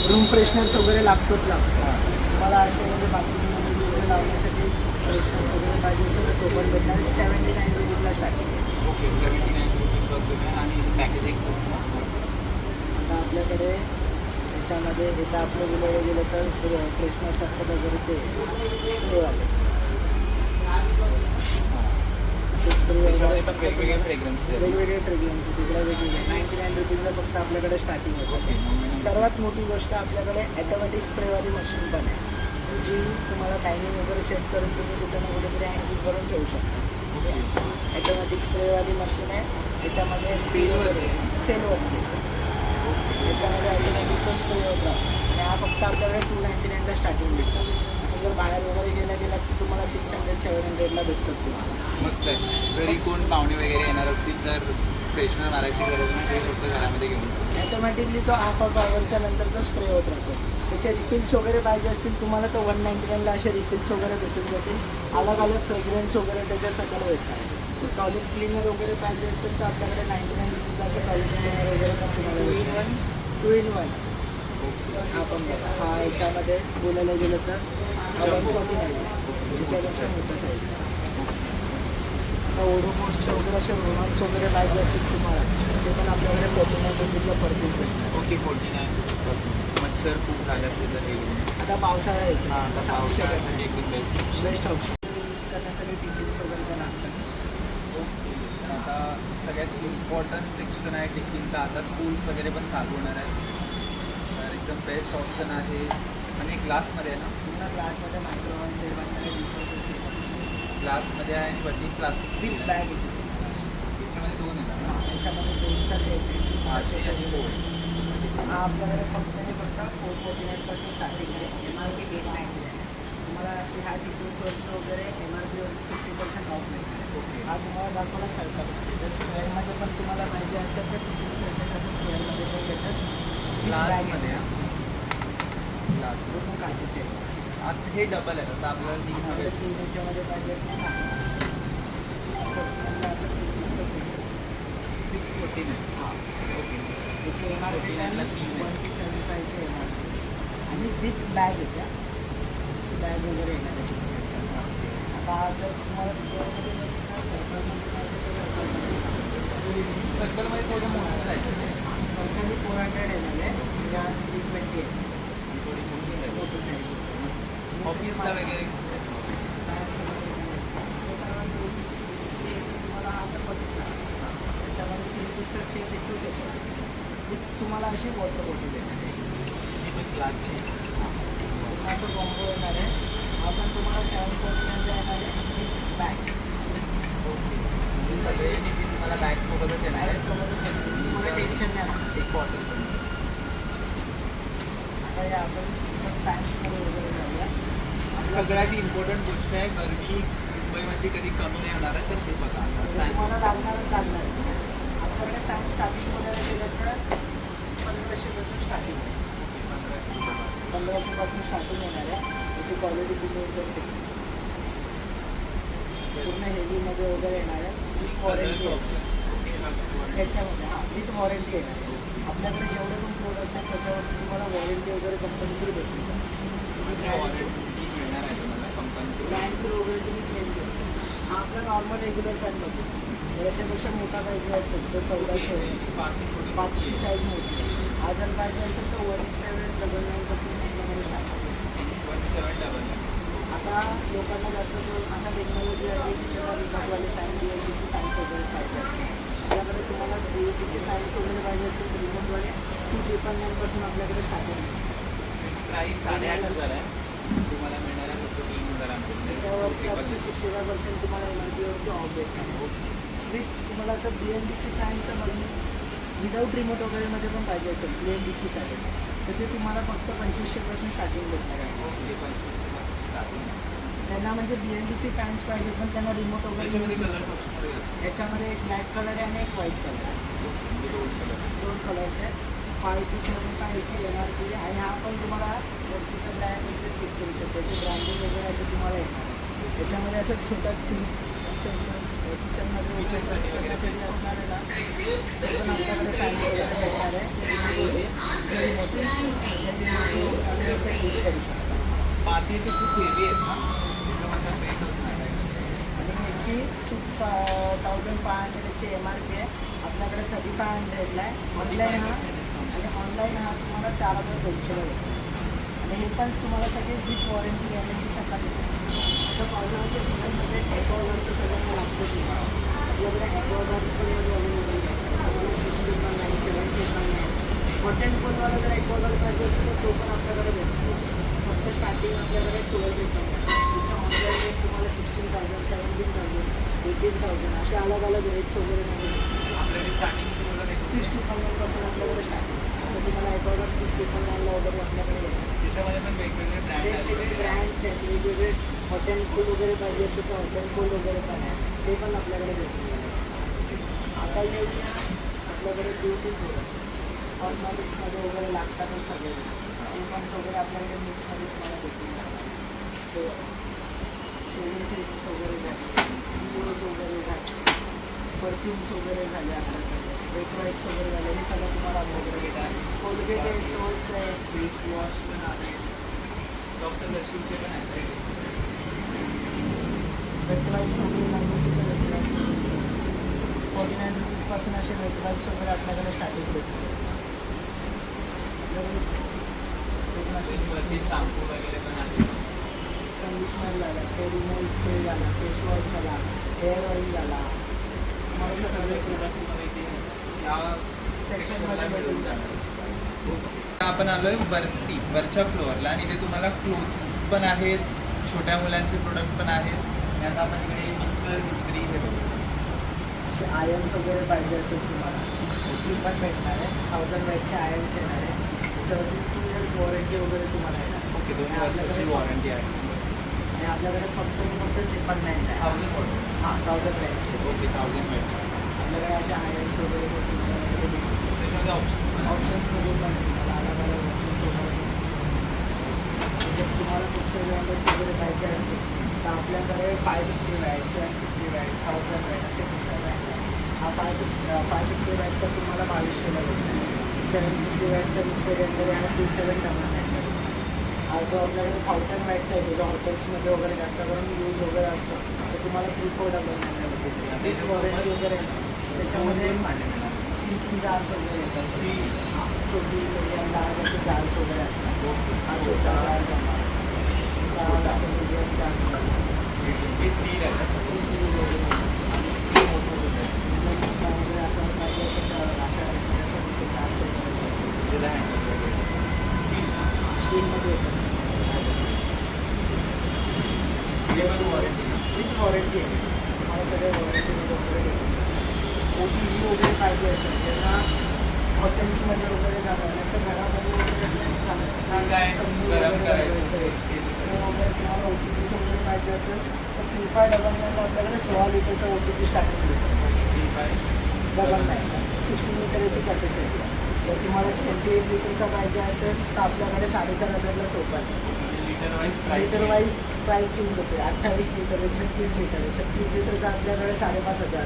Speaker 2: रूम फ्रेशनर्स वगैरे लागतोच लागतो. तुम्हाला असे म्हणजे बाथरूममध्ये वगैरे लावण्यासाठी फ्रेशनर्स वगैरे पाहिजे असेल तर तो पण भेटणार. 79 रुपीजला स्टार्टिंग आहे.
Speaker 1: ओके, 79 रुपीजपासून. आणि पॅकेजिंग खूप मस्त.
Speaker 2: आता आपल्याकडे त्याच्यामध्ये इथं आपलं बोलायला गेलं तर फ्रेशनर्स असतात वगैरे ते स्प्रेवाले असे स्प्रे
Speaker 1: त्याच्यामध्ये
Speaker 2: वगैरे
Speaker 1: पण वेगवेगळे फ्रेग्रन्स आहेत.
Speaker 2: वेगवेगळे फ्रेग्रन्स तिकडे वेगवेगळे 99 रुपीजला फक्त आपल्याकडे स्टार्टिंग होतं. सर्वात मोठी गोष्ट आपल्याकडे ॲटोमॅटिक स्प्रेवाली मशीन पण आहे, जी तुम्हाला टायमिंग वगैरे सेट करून तुम्ही कुठे ना कुठेतरी हँगिंग करून ठेवू शकता. ॲटोमॅटिक स्प्रेवाली मशीन आहे. त्याच्यामध्ये सेलवरती त्याच्यामध्ये ॲटोमॅटिक तो स्प्रे होता. आणि हा फक्त आपल्याकडे 299ला स्टार्टिंग भेटतो. असं जर बाहेर वगैरे गेला की तुम्हाला 600-700ला भेटतात तुम्हाला.
Speaker 1: मस्त आहे. घरी कोण पाहुणे वगैरे येणार असतील तर फ्रेशनर मारायची गरज नाही, ते फक्त घरामध्ये घेऊन जाऊ.
Speaker 2: ॲटोमॅटिकली तो हाफ आवरच्या नंतर तो स्प्रे होत राहतो. त्याचे रिफिल्स वगैरे पाहिजे असतील तुम्हाला तर 199ला असे रिफिल्स वगैरे भेटून जातील. अलग अलग फ्रेग्रन्स वगैरे त्याच्या सगळं भेटतात. टॉयलेट क्लिनर वगैरे पाहिजे असेल तर आपल्याकडे 99 रुपीजला असं टॉयलेट क्लिनर वगैरे पण तुम्हाला भेटणार. 2 in 1 हा पण बघा. हा याच्यामध्ये बोलायला गेलं तर 149 त्याच्यापेक्षा मोठं साईज. आता ओडोमॉसचे वगैरे असे रोमांस वगैरे पाहिजे असेल तुम्हाला ते पण आपल्याकडे 49 रुपीजला पर पीस भेटणार.
Speaker 1: ओके, 49 रुपीजपासून. मच्छर खूप झाले असतील तर हे घेऊन.
Speaker 2: आता पावसाळा येतो.
Speaker 1: हां,
Speaker 2: आता
Speaker 1: पावसाळ्यासाठी एकदम बेस्ट.
Speaker 2: बेस्ट ऑप्शन यूज करण्यासाठी टिफिन्स वगैरे त्या लागतात.
Speaker 1: तर आता सगळ्यात इम्पॉर्टंट सेक्शन आहे टिफिनचा. आता स्कूल्स वगैरे पण चालू होणार आहे, तर एकदम बेस्ट ऑप्शन आहे. आणि ग्लासमध्ये आहे ना,
Speaker 2: पूर्ण ग्लासमध्ये मायक्रोवेव्ह सेव असणार आहे, डिशवॉशर सेव
Speaker 1: ग्लासमध्ये आहे आणि वरती प्लास्टिक
Speaker 2: विथ बॅग येते.
Speaker 1: त्याच्यामध्ये 2 येणार.
Speaker 2: त्याच्यामध्ये 2चा सेट आहे.
Speaker 1: हा,
Speaker 2: सेट
Speaker 1: आणि
Speaker 2: आहे.
Speaker 1: 4.
Speaker 2: हा आपल्याकडे फक्त आणि फक्त 449 पासून स्टार्टिंग आहे. MRP 899 आहे. तुम्हाला असे ह्या टिफिन्सवरती वगैरे MRP वरती 50% ऑफ मिळणार आहे.
Speaker 1: ओके.
Speaker 2: हा तुम्हाला दाखवला सर्कलमध्ये. जर स्क्वेअरमध्ये पण तुम्हाला पाहिजे असेल तर 50% तसं स्क्वेअरमध्ये पण भेटत.
Speaker 1: ग्लासमध्ये ग्लास
Speaker 2: पूर्ण काचेचे
Speaker 1: आता हे डबल आहे. आता आपल्याला 3 हवे
Speaker 2: आपल्याला 3 याच्यामध्ये पाहिजे असेल ना 649ला असं 3 पीसचं सेट आहे.
Speaker 1: 649.
Speaker 2: हां
Speaker 1: ओके.
Speaker 2: त्याची MRP 175ची MRP आणि विथ बॅग येते. अशी बॅग वगैरे येणार आहे. आता जर तुम्हाला स्क्वेअरमध्ये सर्कलमध्ये पाहिजे तर
Speaker 1: सर्कलमध्ये थोडं मोठंच आहे.
Speaker 2: सर्कलही 400 येणार आहे. या 320 आहे.
Speaker 1: थोडी मोठी आहे.
Speaker 2: मोठं साईज
Speaker 1: ऑफिसला वगैरे
Speaker 2: बॅग सगळं तुम्हाला हा तर बघितला. त्याच्यामध्ये 3 पीसचा सेट येतोच याच्यात विथ तुम्हाला अशी वॉटर बॉटल येणार आहे.
Speaker 1: ग्लासची
Speaker 2: पुन्हा तो कॉम्बो येणार आहे. हा पण तुम्हाला 749ला येणार आहे विथ बॅग.
Speaker 1: म्हणजे सगळे टिफिन तुम्हाला बॅगसोबतच येणार आहे.
Speaker 2: बॅगसोबतच तुम्हाला टेन्शन नाही राहणार.
Speaker 1: एक बॉटल पण.
Speaker 2: आता या आपण फॅन्समध्ये वगैरे जाऊया.
Speaker 1: सगळ्यात इम्पॉर्टंट गोष्ट आहे, गरमी मुंबईमध्ये कधी कमी नाही होणार आहे, तर हे बघा.
Speaker 2: तुम्हाला लागणारच लागणार आहे. आपल्याकडे फॅन स्टार्टिंग वगैरे गेलं तर 1500पासून स्टार्टिंग आहे. 1500पासून स्टार्टिंग येणार आहे. त्याची क्वालिटी तुम्ही एकदम चेक पूर्ण हेवीमध्ये वगैरे येणार आहे. विथ वॉरंटी ह्याच्यामध्ये. हां, विथ वॉरंटी येणार आहे. आपल्याकडे जेवढे पण प्रोडक्ट्स आहेत त्याच्यावरती तुम्हाला वॉरंटी वगैरे कंपनीकडे भेटते.
Speaker 1: वॉरंटी मिळणार आहे तुम्हाला कंपनीकडून.
Speaker 2: ब्रँड थ्रू वगैरे तुम्ही क्लेम करू शकता. हा आपला नॉर्मल रेग्युलर फॅन बघतो. याच्यापेक्षा मोठा पाहिजे असेल तर 1400
Speaker 1: पार्किंग थोडी मोठी
Speaker 2: पाचची
Speaker 1: आहे.
Speaker 2: साईज मोठी आहे. हा हा जर पाहिजे असेल तर 1799 पासून आपल्याकडे स्टार्ट आहे.
Speaker 1: 1799.
Speaker 2: आता लोकांना जास्त करून आता टेक्नॉलॉजी आली की त्याला रिमोटवाले फॅन BLDC फॅन्स वगैरे पाहिजे असतात. आपल्याकडे तुम्हाला BLDC फॅन्स वगैरे पाहिजे असेल तर रिमोटवाले 2999 पासून आपल्याकडे स्टार्टिंग आहे.
Speaker 1: प्राईस 8,500 आहे. तुम्हाला मिळणार आहे फक्त 3,000
Speaker 2: त्याच्यावरती आपली 65% तुम्हाला MRPवरती ऑफ भेटणार. विथ तुम्हाला असं BLDC फॅन तर विदाऊट रिमोट वगैरेमध्ये पण पाहिजे असेल BLDCसाठी तर ते तुम्हाला फक्त 2500 पासून स्टार्टिंग भेटणार आहे.
Speaker 1: ओके 2500 पासून स्टार्टिंग.
Speaker 2: त्यांना म्हणजे BLDC फॅन्स पाहिजे पण त्यांना रिमोट
Speaker 1: त्याच्यामध्ये
Speaker 2: वगैरे
Speaker 1: कलर ऑप्शन
Speaker 2: याच्यामध्ये एक ब्लॅक कलर आहे आणि एक व्हाईट कलर आहे. दोन कलर्स आहेत. 5275 ची MRP आहे आणि हा पण तुम्हाला वरतीचा ब्रँड वगैरे चेक करू शकतो. त्याची ब्रँडिंग वगैरे असं तुम्हाला येणार आहे. त्याच्यामध्ये असं छोटा किचनमध्ये
Speaker 1: किचनसाठी वगैरे
Speaker 2: असणार आहे ना ते पण आपल्याकडे फॅन्स वगैरे भेटणार आहे. मोठी याचा यूज करू शकता.
Speaker 1: मातीचे खूप हेवी आहेत ना एकदम अशा पेट होत नाही.
Speaker 2: आणि याची 6500 याची MRP आहे. आपल्याकडे 3500ला आहे. ऑनलाईन हा आणि ऑनलाईन हा तुम्हाला 4200ला भेटतो. आणि हे पण तुम्हाला सगळे विथ वॉरंटी गॅरंटी सकाळी आता पावसाळ्याच्या सीझनमध्ये ॲक्वागार्ड तर सगळ्यांना लागतोच नाही. आपल्याकडे ॲक्वागार्ड पण अवेलेबल आहे. तुम्हाला 60 पण नाही 70 पण नाही. हॉट अँड कोल्डवाला जर ॲक्वागार्ड पाहिजे असेल तर तो पण आपल्याकडे भेटतो. फक्त स्टार्टिंग आपल्याकडे 12 भेटणार. त्याच्या ऑनलाईन रेट तुम्हाला 16,000 17,000 18,000 असे अलग अलग रेट्स वगैरे मिळतील.
Speaker 1: आपल्याकडे स्टार्टिंग
Speaker 2: 60,000 पासून आपल्याकडे स्टार्टिंग असं तुम्हाला ॲक्वागार्ड 60,000 वगैरे आपल्याकडे भेटणार.
Speaker 1: त्याच्यामध्ये पण वेगवेगळे ब्रँड
Speaker 2: वेगवेगळे
Speaker 1: आले.
Speaker 2: ब्रँड्स आहेत. वेगवेगळे हॉट अँड कोल्ड वगैरे पाहिजे असेल तर हॉट अँड कोल्ड वगैरे पण आहे. ते पण आपल्याकडे भेटणार. आता येऊया आपल्याकडे ब्युटी प्रोडक्ट कॉस्मॅटिक्समध्ये वगैरे लागतातच सगळे इन्कम्स वगैरे आपल्याकडे मिक्समध्ये तुम्हाला भेटून शेविंग क्रीम्स वगैरे झाले डिओज वगैरे झाले परफ्युम्स वगैरे झाले आपल्याकडे वेट वाईट्स वगैरे झाले हे सगळं तुम्हाला आपल्याकडे भेटणार. कोलगेट आहे सॉल्ट आहे
Speaker 1: फेस वॉश पण आहे. डॉक्टर दर्शनचे पण आहेत.
Speaker 2: वेट वाईट्स वगैरे लागले असेल तर वेट वाईट्स 49 रुपीजपासून असे वेट वाईट्स वगैरे आपल्याकडे स्टार्टिंग भेटणार.
Speaker 1: वरती शॅम्पू वगैरे पण आहे.
Speaker 2: कंडिशनर झाला फेरिमोल स्प्रे झाला फेसवॉश झाला हेअर ऑइल झाला
Speaker 1: तुम्हाला हे सगळे प्रोडक्ट तुम्हाला या सेक्शनमध्ये मिळून जाणार. आपण आलोय वरच्या फ्लोअरला आणि इथे तुम्हाला क्लोथ्स पण आहेत, छोट्या मुलांचे प्रोडक्ट पण आहेत. आणि आता आपण इकडे मिक्सर इस्त्री हे बघू.
Speaker 2: असे आयन्स वगैरे पाहिजे असेल तुम्हाला ती पण भेटणार आहे. 1000 वॅटचे आयन्स येणार आहे. त्याच्यावरती 2 इयर्स वॉरंटी वगैरे तुम्हाला येणार.
Speaker 1: ओके 2 वर्षाची वॉरंटी आहे.
Speaker 2: आणि आपल्याकडे फक्त 59 आहे.
Speaker 1: 1000 वॉट.
Speaker 2: हां 1000 वॅटचे
Speaker 1: ओके 1000 वॅट.
Speaker 2: आपल्याकडे असे आयन्स वगैरे
Speaker 1: त्याच्यामध्ये
Speaker 2: ऑप्शन्समध्ये पण तुम्हाला अलग अलग ऑप्शन्स वगैरे म्हणजे तुम्हाला मिक्सर ग्राइंडर्स वगैरे पाहिजे असतील तर आपल्याकडे 550 वॅट 750 वॅट 1000 वॅट असे मिक्सर ग्राइंडर हा 550 वॅटचा तुम्हाला 2200ला भेटणार. 750 वॅटचा मिक्सर ग्राइंडर आणि 2799 हा जो आपल्याकडे 1000 वॅटचा आहे जो हॉटेल्समध्ये वगैरे जास्त करून यूज वगैरे असतो तर तुम्हाला 3499 भेटेल. विथ वॉरंटी वगैरे त्याच्यामध्ये 3 जार्स वगैरे येतात. छोटी मीडियम जार्स जार्स वगैरे असतात. हा छोटा जार झाला छोटा मीडियम जार झाला वगैरे असं पाहिजे असेल तर अशा जार्स वगैरे स्टीलमध्ये येतात. विथ वॉरंटी आहे. तुम्हाला सगळे वॉरंटीमध्ये वगैरे भेटून OTG वगैरे पाहिजे असेल त्यांना हॉटेल्समध्ये वगैरे जाणार नाही तर घरामध्ये वगैरे
Speaker 1: गरम करायचं
Speaker 2: वगैरे तुम्हाला OTG वगैरे पाहिजे असेल तर 3599 आपल्याकडे 16 लिटरचा OTG स्टार्टिंग भेटतो. 99 16 लिटर याची कॅपॅसिटी आहे. जर तुम्हाला 28 लिटरचा पाहिजे असेल तर आपल्याकडे 4500ला तो पण लिटर वाईज प्राईस चेंज होते. 28 लिटर आहे 36 लिटर आहे 36 लिटरचा आपल्याकडे 5500ला.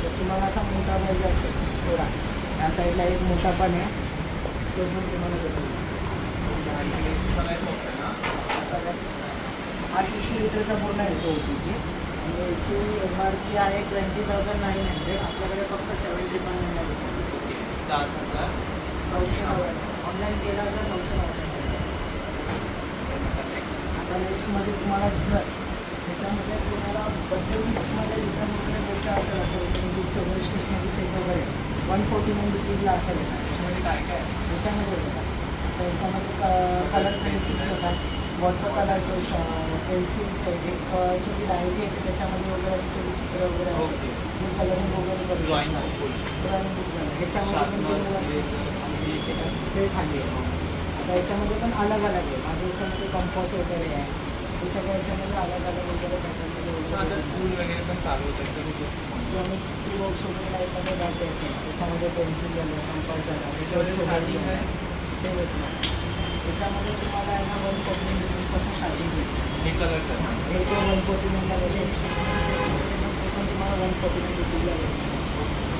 Speaker 2: तर तुम्हाला असा मोठा पाहिजे असेल थोडा या साईडला एक मोठा पण आहे तो पण तुम्हाला भेटेल. हा 60 लिटरचा पूर्ण येतो OTG आणि याची MRP आहे 20,900. आपल्याकडे फक्त 70 पण भेटेल.
Speaker 1: 7,000
Speaker 2: ऑनलाईन केला तर 990. आता नेक्स्टमध्ये तुम्हाला जर त्याच्यामध्ये तुम्हाला बड्डे रिटर्न वगैरे द्यायचं असेल असं बुकचं वगैरे स्टेशनरी सेट वगैरे 149 रुपीजला असेल
Speaker 1: त्याच्यामध्ये काय काय आहे?
Speaker 2: त्याच्यामध्ये बघा त्याच्यामध्ये कलर पेन्सिल्स येतात, वॉटर कलरचं पेन्सिल्स आहे, एक छोटी डायरी आहे त्याच्यामध्ये वगैरे अशी छोटी चित्र वगैरे
Speaker 1: ओके.
Speaker 2: जे कलरिंग वगैरे करू
Speaker 1: ड्रॉइंग
Speaker 2: शकता.
Speaker 1: बोलू शकतो.
Speaker 2: ड्रॉइंग बुक झालं ह्याच्यामध्ये पण तुम्ही ते खाली आहे. आता याच्यामध्ये पण अलग अलग आहे. माझ्या याच्यामध्ये कंपोस्ट वगैरे आहे, हे सगळ्या याच्यामध्ये अलग अलग वगैरे पॅटर्नमध्ये
Speaker 1: आता
Speaker 2: वगैरे
Speaker 1: स्कूल वगैरे पण चालू होतं तर
Speaker 2: ज्योमेट्री बॉक्स वगैरे टाईपमध्ये बॅट असेल त्याच्यामध्ये पेन्सिल झालं, कंपास झालं,
Speaker 1: त्याच्यामध्ये starting आहे?
Speaker 2: ते भेटलं. त्याच्यामध्ये तुम्हाला आहे ना 149 रुपीजपासून स्टार्टिंग भेटतं.
Speaker 1: हे कलर्स आहे ना?
Speaker 2: हे ते 149ला गेले, ते पण तुम्हाला 149 रुपीजला भेटतं.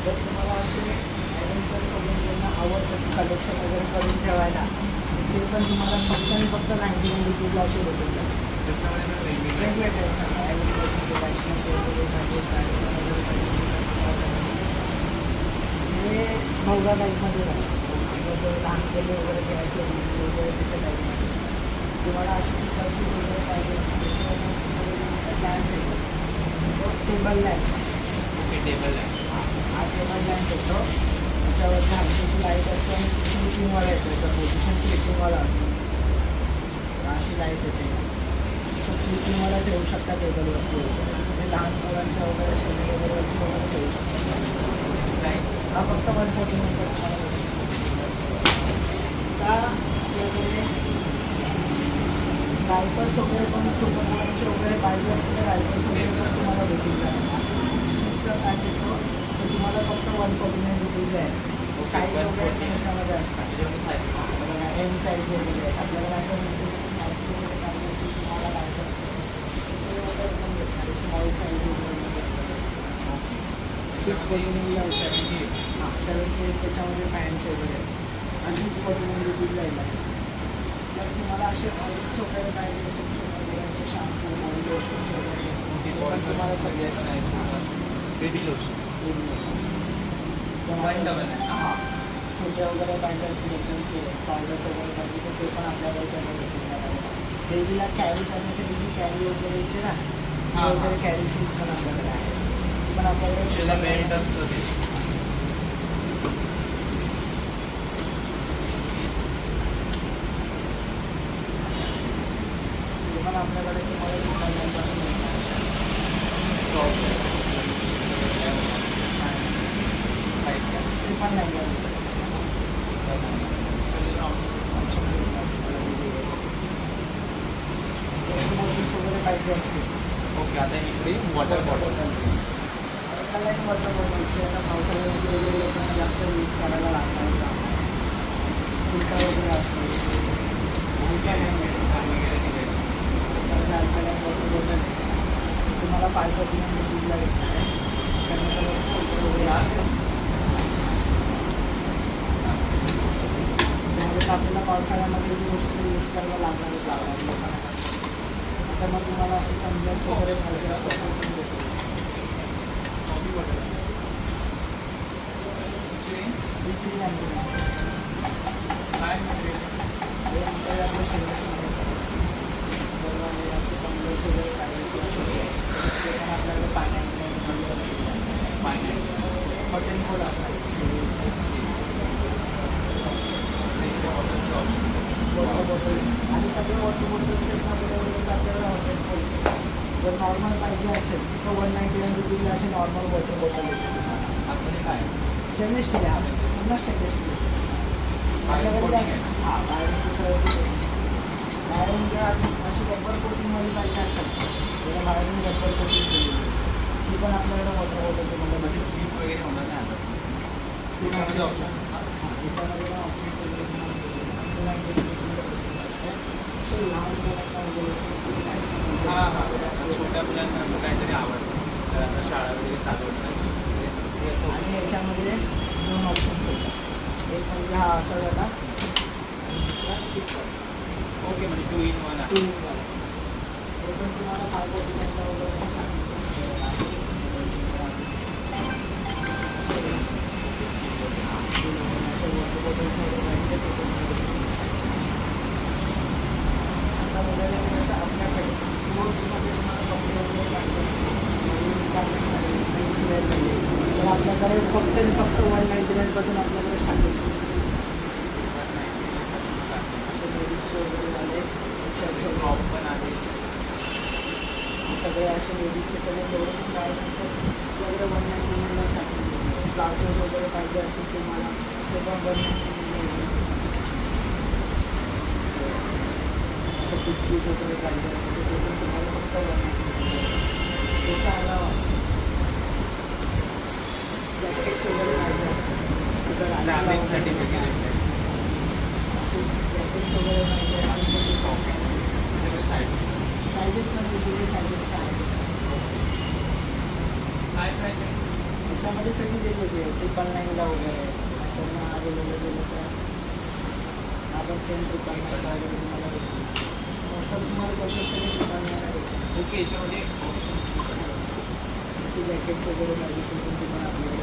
Speaker 2: जर तुम्हाला असे ॲडव्हेंचर्स वगैरे ज्यांना आवडतं कलेक्शन वगैरे करून ठेवायला ते पण तुम्हाला फक्त आणि फक्त 99 रुपीजला असे भेटून
Speaker 1: त्याच्यामध्ये पण वेगवेगळे
Speaker 2: वेगवेगळे ॲडव्हेंचर्सचे बॅचनेस वगैरे हे भोगा टाईपमध्ये राहतं. आपलं लहान मुले वगैरे खेळायचे वगैरे त्याच्या टाईपमध्ये तुम्हाला अशी पिकाची वगैरे पाहिजे लँड भेटतो टेबल लँड.
Speaker 1: ओके टेबल आहे.
Speaker 2: हा टेबल लँड येतो त्याच्यावरती हलकीशी लाईट असते आणि स्लिपिंगवाला येतो, त्याचं पोझिशन स्लिपिंगवाला असतं. अशी लाईट येते असं स्लिपिंगवाला ठेवू शकता टेबलवरती वगैरे म्हणजे लहान मुलांच्या वगैरे शेणी वगैरेवरती वगैरे ठेवू शकता. हा फक्त 149 नंतर तुम्हाला का आपल्याकडे रायफल्स वगैरे पण छोट्या मुलांचे वगैरे पाहिजे असतील तर रायफल्स वगैरे पण तुम्हाला भेटून जाईल. असं 6 पीसचा पॅक येतो तर तुम्हाला फक्त 149 रुपीज आहे. साईज वगैरे पण याच्यामध्ये असतात.
Speaker 1: त्याच्यामध्ये size.
Speaker 2: एम साईज वगैरे आहेत. आपल्याला असं फॅन्सी वगैरे पाहिजे असेल तुम्हाला लायसन ते वगैरे पण भेटणार. स्मॉल साईज वगैरे 649 हां 78 त्याच्यामध्ये पॅन्ट्स वगैरे आणि 649 रुपीजला येईल. प्लस तुम्हाला असे ऑइल्स वगैरे पाहिजे असेल छोट्या मुलांचे शॅम्पू बॉडी लोशन्स वगैरे ते पण तुम्हाला सगळे
Speaker 1: बेबी लोशन.
Speaker 2: हां
Speaker 1: डबल आहे ना?
Speaker 2: छोट्या वगैरे पाहिजे असेल एकदम ते पावडर्स वगैरे पाहिजे तर ते पण आपल्याकडे सगळं भेटून जाणार. बेबीला कॅरी करण्यासाठी जी कॅरी वगैरे येते ना ती
Speaker 1: हां,
Speaker 2: वगैरे
Speaker 1: हां.
Speaker 2: कॅरी सीट पण आपल्याकडे आहे. ती पण आपल्याकडे
Speaker 1: त्याला बेल्ट असतं ते.
Speaker 2: ते पण आपल्याकडे तुम्हाला दुकानांपासून मिळणार.
Speaker 1: Soft आहे. Size काय?
Speaker 2: ते पण नाही आहे. वगैरे पाहिजे असतील
Speaker 1: ओके आता इकडे वॉटर बॉटल.
Speaker 2: वॉटर बॉटल पावसाळ्यामध्ये वगैरे लोकांना जास्त यूज करायला लागणार नाही. फुलका वगैरे असतो फुलका नाही मिळत. अल्कलाईन वॉटर बॉटल तुम्हाला 549 रुपीजला भेटणार आहे. त्यानंतर फिल्टर वगैरे असेल त्यामुळे आपल्याला पावसाळ्यामध्ये ही गोष्ट यूज करायला लागणारच लागणार. आता मग तुम्हाला असे टंब्लर्स वगैरे पाहिजे असं पण भेटेल. विक्री नाही
Speaker 1: काय
Speaker 2: हे आमच्याकडे आपलं शेवटचं टंब्लर्स वगैरे पाहिजे ते पण आपल्याकडे हॉटेल कोड असतात. वॉटर बॉटल्स आणि सगळे वॉटर बॉटल्स आपल्याला हॉटेल कोड. जर नॉर्मल पाहिजे असेल तर 199 रुपीजला असे नॉर्मल वॉटर बॉटल येते तुम्हाला.
Speaker 1: आतमध्ये काय
Speaker 2: स्टेनलेस स्टील आहे पुन्हा स्टेनलेस स्टील आपल्याकडे हां बाहेरून जर अशी रबर कोटिंगमध्ये पाहिजे असेल तर बाहेरून रबर कोटिंग केली ती पण आपल्याकडे वॉटर बॉटल तुम्हाला
Speaker 1: मध्ये स्लीप वगैरे होणार नाही आता. त्याच्यामध्ये ऑप्शन
Speaker 2: त्याच्यामध्ये पण ऑप्शन वगैरे असे लहान मुलांना वगैरे
Speaker 1: हां हां छोट्या मुलांना असं काहीतरी आवडतं तर आता शाळा वगैरे चालू होतं
Speaker 2: आणि याच्यामध्ये 2 ऑप्शन्स येतात. एक म्हणजे हा असा झाला आणि दुसरा सिक्कर
Speaker 1: ओके म्हणजे 2 in 1 आहे.
Speaker 2: 2 in 1. हे पण तुम्हाला 549 वगैरे वॉटर बॉटल्स वगैरे आपल्याकडे फक्त आणि फक्त 199 पासून आपल्याकडे स्टार्टिंग असे लेडीजचे वगैरे झाले शर्ट
Speaker 1: टॉप पण आहे.
Speaker 2: सगळे असे लेडीजचे सगळे जेवढे पण गाड्यांनंतर आपल्याकडे 199ला स्टार्टिंग. ब्लाउजेस वगैरे पाहिजे असतील तुम्हाला ते पण 199 असे कुर्तीज वगैरे पाहिजे असतील तर ते पण तुम्हाला फक्त 199. त्याच्या अलावा जॅकेट्स वगैरे पाहिजे असतील तर
Speaker 1: ट्रॅव्हलिंग सर्टिफिकेट
Speaker 2: जॅकेट्स वगैरे पाहिजे असतील तर
Speaker 1: साईड
Speaker 2: सायझेस पण वेगवेगळे सायझेस आहेत.
Speaker 1: काय पाहिजे
Speaker 2: त्याच्यामध्ये सगळी वेगवेगळी आहे 999ला वगैरे त्यांना अवेलेबल केलं तर आपण सेम 999ला वगैरे तुम्हाला भेटतो. मोस्ट ऑफ तुम्हाला त्याचे सगळे 999ला भेटतो.
Speaker 1: ओके याच्यामध्ये
Speaker 2: अशी जॅकेट्स वगैरे पाहिजे ते तुम्हाला आपल्याकडे.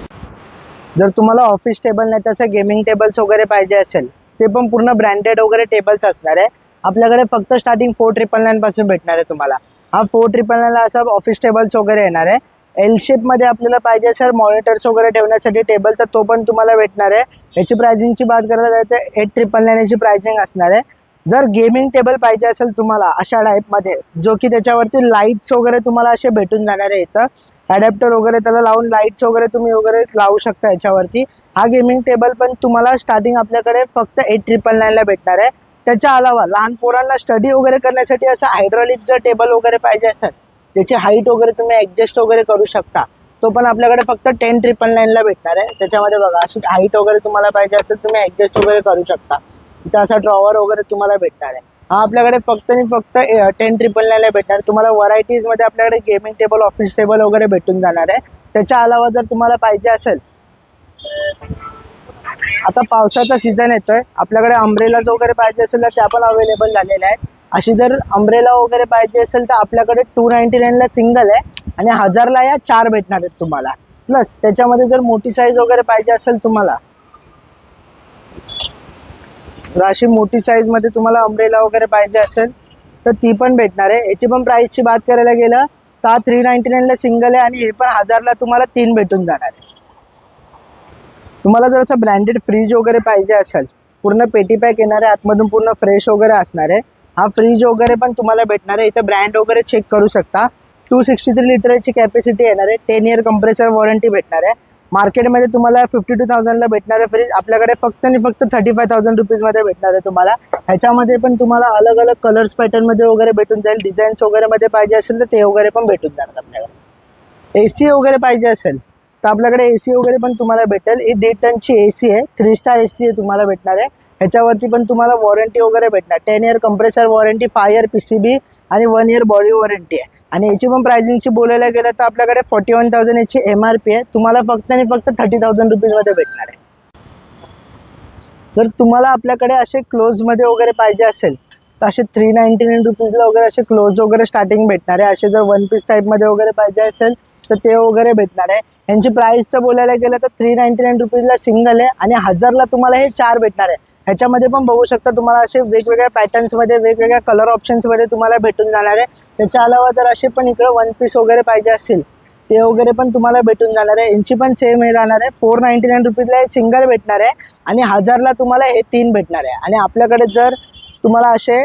Speaker 4: जर तुम्हाला ऑफिस टेबल नाही तर असं गेमिंग टेबल्स वगैरे पाहिजे असेल ते पण पूर्ण ब्रँडेड वगैरे टेबल्स असणार आहे. आपल्याकडे फक्त स्टार्टिंग 4999 पासून भेटणार आहे तुम्हाला. हा 4999ला असा ऑफिस टेबल्स वगैरे येणार आहे. एल शेपमध्ये आपल्याला पाहिजे सर मॉनिटर्स वगैरे ठेवण्यासाठी टेबल तर तो पण तुम्हाला भेटणार आहे. याची प्राइसिंगची बात करायला जायचं तर 8999 याची प्राइसिंग असणार आहे. जर गेमिंग टेबल पाहिजे असेल तुम्हाला अशा टाईपमध्ये जो की त्याच्यावरती लाईट्स वगैरे तुम्हाला असे भेटून जाणार आहे. इथं ॲडॅप्टर वगैरे त्याला लावून लाईट्स वगैरे तुम्ही वगैरे लावू शकता याच्यावरती. हा गेमिंग टेबल पण तुम्हाला स्टार्टिंग आपल्याकडे फक्त 8999ला भेटणार आहे. त्याच्या अलावा लहान पोरांना स्टडी वगैरे करण्यासाठी असं हायड्रॉलिक जर टेबल वगैरे पाहिजे असेल त्याची हाईट वगैरे तुम्ही ॲडजस्ट वगैरे करू शकता तो पण आपल्याकडे फक्त 10999ला भेटणार आहे. त्याच्यामध्ये बघा अशी हाईट वगैरे तुम्हाला पाहिजे असेल तुम्ही ॲडजस्ट वगैरे करू शकता. इथं असा ड्रॉवर वगैरे तुम्हाला भेटणार आहे. हा आपल्याकडे फक्त आणि फक्त 10999ला भेटणार. तुम्हाला व्हरायटीजमध्ये आपल्याकडे गेमिंग टेबल ऑफिस टेबल वगैरे भेटून जाणार आहे. त्याच्या अलावा जर तुम्हाला पाहिजे असेल आता पावसाचा सीझन येतोय आपल्याकडे अम्ब्रेलाज वगैरे पाहिजे असेल तर त्या पण अवेलेबल झालेल्या आहेत. अशी जर अम्ब्रेला वगैरे पाहिजे असेल तर आपल्याकडे 299ला सिंगल आहे आणि 1000ला या 4 भेटणार आहेत तुम्हाला. प्लस त्याच्यामध्ये जर मोठी साईज वगैरे पाहिजे असेल तुम्हाला तर अशी मोठी साईजमध्ये तुम्हाला अम्ब्रेला वगैरे पाहिजे असेल तर ती पण भेटणार आहे. याची पण प्राईसची बात करायला गेलं तर 399ला सिंगल आहे आणि हे पण 1000ला तुम्हाला 3 भेटून जाणार आहे. तुम्हाला जर असं ब्रँडेड फ्रीज वगैरे पाहिजे असेल पूर्ण पेटी पॅक येणार आहे आतमधून पूर्ण फ्रेश वगैरे असणार आहे. हा फ्रीज वगैरे पण तुम्हाला भेटणार आहे. इथं ब्रँड वगैरे चेक करू शकता. 263 लिटरची कॅपॅसिटी येणार आहे. 10 इयर कंप्रेसर वॉरंटी भेटणार आहे. मार्केटमध्ये तुम्हाला 52,000ला भेटणारे फ्रीज आपल्याकडे फक्त आणि फक्त 35,000 रुपीजमध्ये भेटणार आहे तुम्हाला. ह्याच्यामध्ये पण तुम्हाला अलग अलग कलर्स पॅटर्नमध्ये वगैरे भेटून जाईल. डिझाईन्स वगैरेमध्ये पाहिजे असेल तर ते वगैरे पण भेटून जाणार आपल्याला. AC वगैरे पाहिजे असेल तर आपल्याकडे AC वगैरे पण तुम्हाला भेटेल. ही 1.5 टनची AC आहे. 3 स्टार AC आहे तुम्हाला भेटणार आहे. ह्याच्यावरती पण तुम्हाला वॉरंटी वगैरे भेटणार. 10 year compressor warranty, 5 year PCB आणि 1 इयर बॉडी वॉरंटी आहे. आणि याची पण प्राइसिंगची बोलायला गेलं तर आपल्याकडे 41,000 याची MRP आहे. तुम्हाला फक्त आणि फक्त 30,000 रुपीजमध्ये भेटणार आहे. जर तुम्हाला आपल्याकडे असे क्लोजमध्ये वगैरे पाहिजे असेल तर असे 399 रुपीजला वगैरे असे क्लोज वगैरे स्टार्टिंग भेटणार आहे. असे जर 1 पीस टाईपमध्ये वगैरे पाहिजे असेल तर ते वगैरे भेटणार आहे. यांची प्राईसचं बोलायला गेलं तर 399 रुपीजला सिंगल आहे आणि 1000ला तुम्हाला हे 4 भेटणार आहे. ह्याच्यामध्ये पण बघू शकता तुम्हाला असे वेगवेगळ्या पॅटर्न्समध्ये वेगवेगळ्या कलर ऑप्शन्समध्ये तुम्हाला भेटून जाणार आहे. त्याच्या अलावा जर असे पण इकडं 1 पीस वगैरे पाहिजे असतील ते वगैरे पण तुम्हाला भेटून जाणार आहे. यांची पण सेम हे राहणार आहे. 499 रुपीजला हे सिंगल भेटणार आहे आणि 1000ला तुम्हाला हे 3 भेटणार आहे. आणि आपल्याकडे जर तुम्हाला असे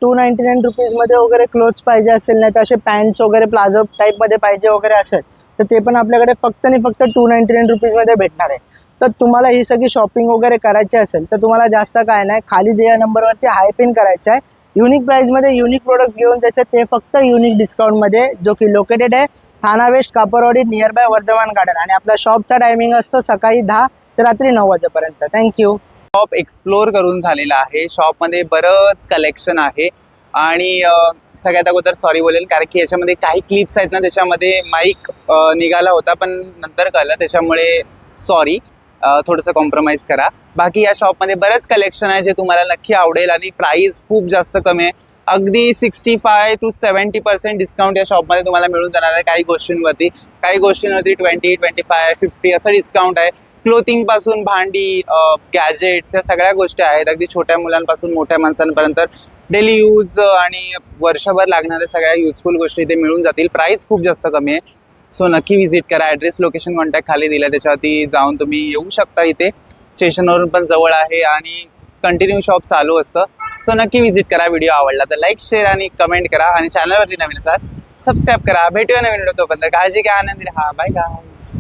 Speaker 4: 299 रुपीजमध्ये वगैरे क्लोथ्स पाहिजे असेल नाही तर असे पॅन्ट्स वगैरे प्लाझो टाईपमध्ये पाहिजे वगैरे असेल तर ते पण आपल्याकडे फक्त आणि फक्त 299 रुपीजमध्ये भेटणार आहे. तर तुम्हाला ही सगळी शॉपिंग वगैरे करायची असेल तर तुम्हाला जास्त काय नाही खाली दिलेल्या नंबरवरती हाय पिन करायचं आहे. युनिक प्राईजमध्ये युनिक प्रोडक्ट्स घेऊन जायचं ते फक्त युनिक डिस्काउंटमध्ये जो की लोकेटेड आहे Thane west Kaparwadi near by Vardhaman garden. आणि आपला शॉपचा टायमिंग असतो सकाळी 10 ते रात्री 9 वाजेपर्यंत. थँक्यू.
Speaker 3: शॉप एक्सप्लोर करून झालेला आहे. शॉपमध्ये बरंच कलेक्शन आहे आणि सगळ्यात अगोदर सॉरी बोलेल कारण की याच्यामध्ये काही क्लिप्स आहेत ना त्याच्यामध्ये माईक निघाला होता पण नंतर कळलं त्याच्यामुळे सॉरी. थोडंसं कॉम्प्रोमाइज करा. बाकी या शॉपमध्ये बरंच कलेक्शन आहे जे तुम्हाला नक्की आवडेल आणि प्राईस खूप जास्त कमी आहे. अगदी 65 to 70% डिस्काउंट या शॉपमध्ये तुम्हाला मिळून जाणार आहे. काही गोष्टींवरती 20, 25, 50 असं डिस्काउंट आहे. क्लोथिंगपासून भांडी, गॅजेट्स या सगळ्या गोष्टी आहेत. अगदी छोट्या मुलांपासून मोठ्या माणसांपर्यंत डेली यूज आणि वर्षभर लागणाऱ्या सगळ्या युजफुल गोष्टी इथे मिळून जातील. प्राईस खूप जास्त कमी आहे. सो नक्की व्हिजिट करा. ॲड्रेस लोकेशन कॉन्टॅक्ट खाली दिला त्याच्यावरती जाऊन तुम्ही येऊ शकता. इथे स्टेशनवरून पण जवळ आहे आणि कंटिन्यू शॉप चालू असतं. सो नक्की व्हिजिट करा. व्हिडिओ आवडला तर लाईक शेअर आणि कमेंट करा आणि चॅनलवरती नवीन असाल सबस्क्राईब करा. भेटूया नवीन व्हिडिओ. तोपर्यंत काळजी घ्या, आनंदी राहा. Bye guys.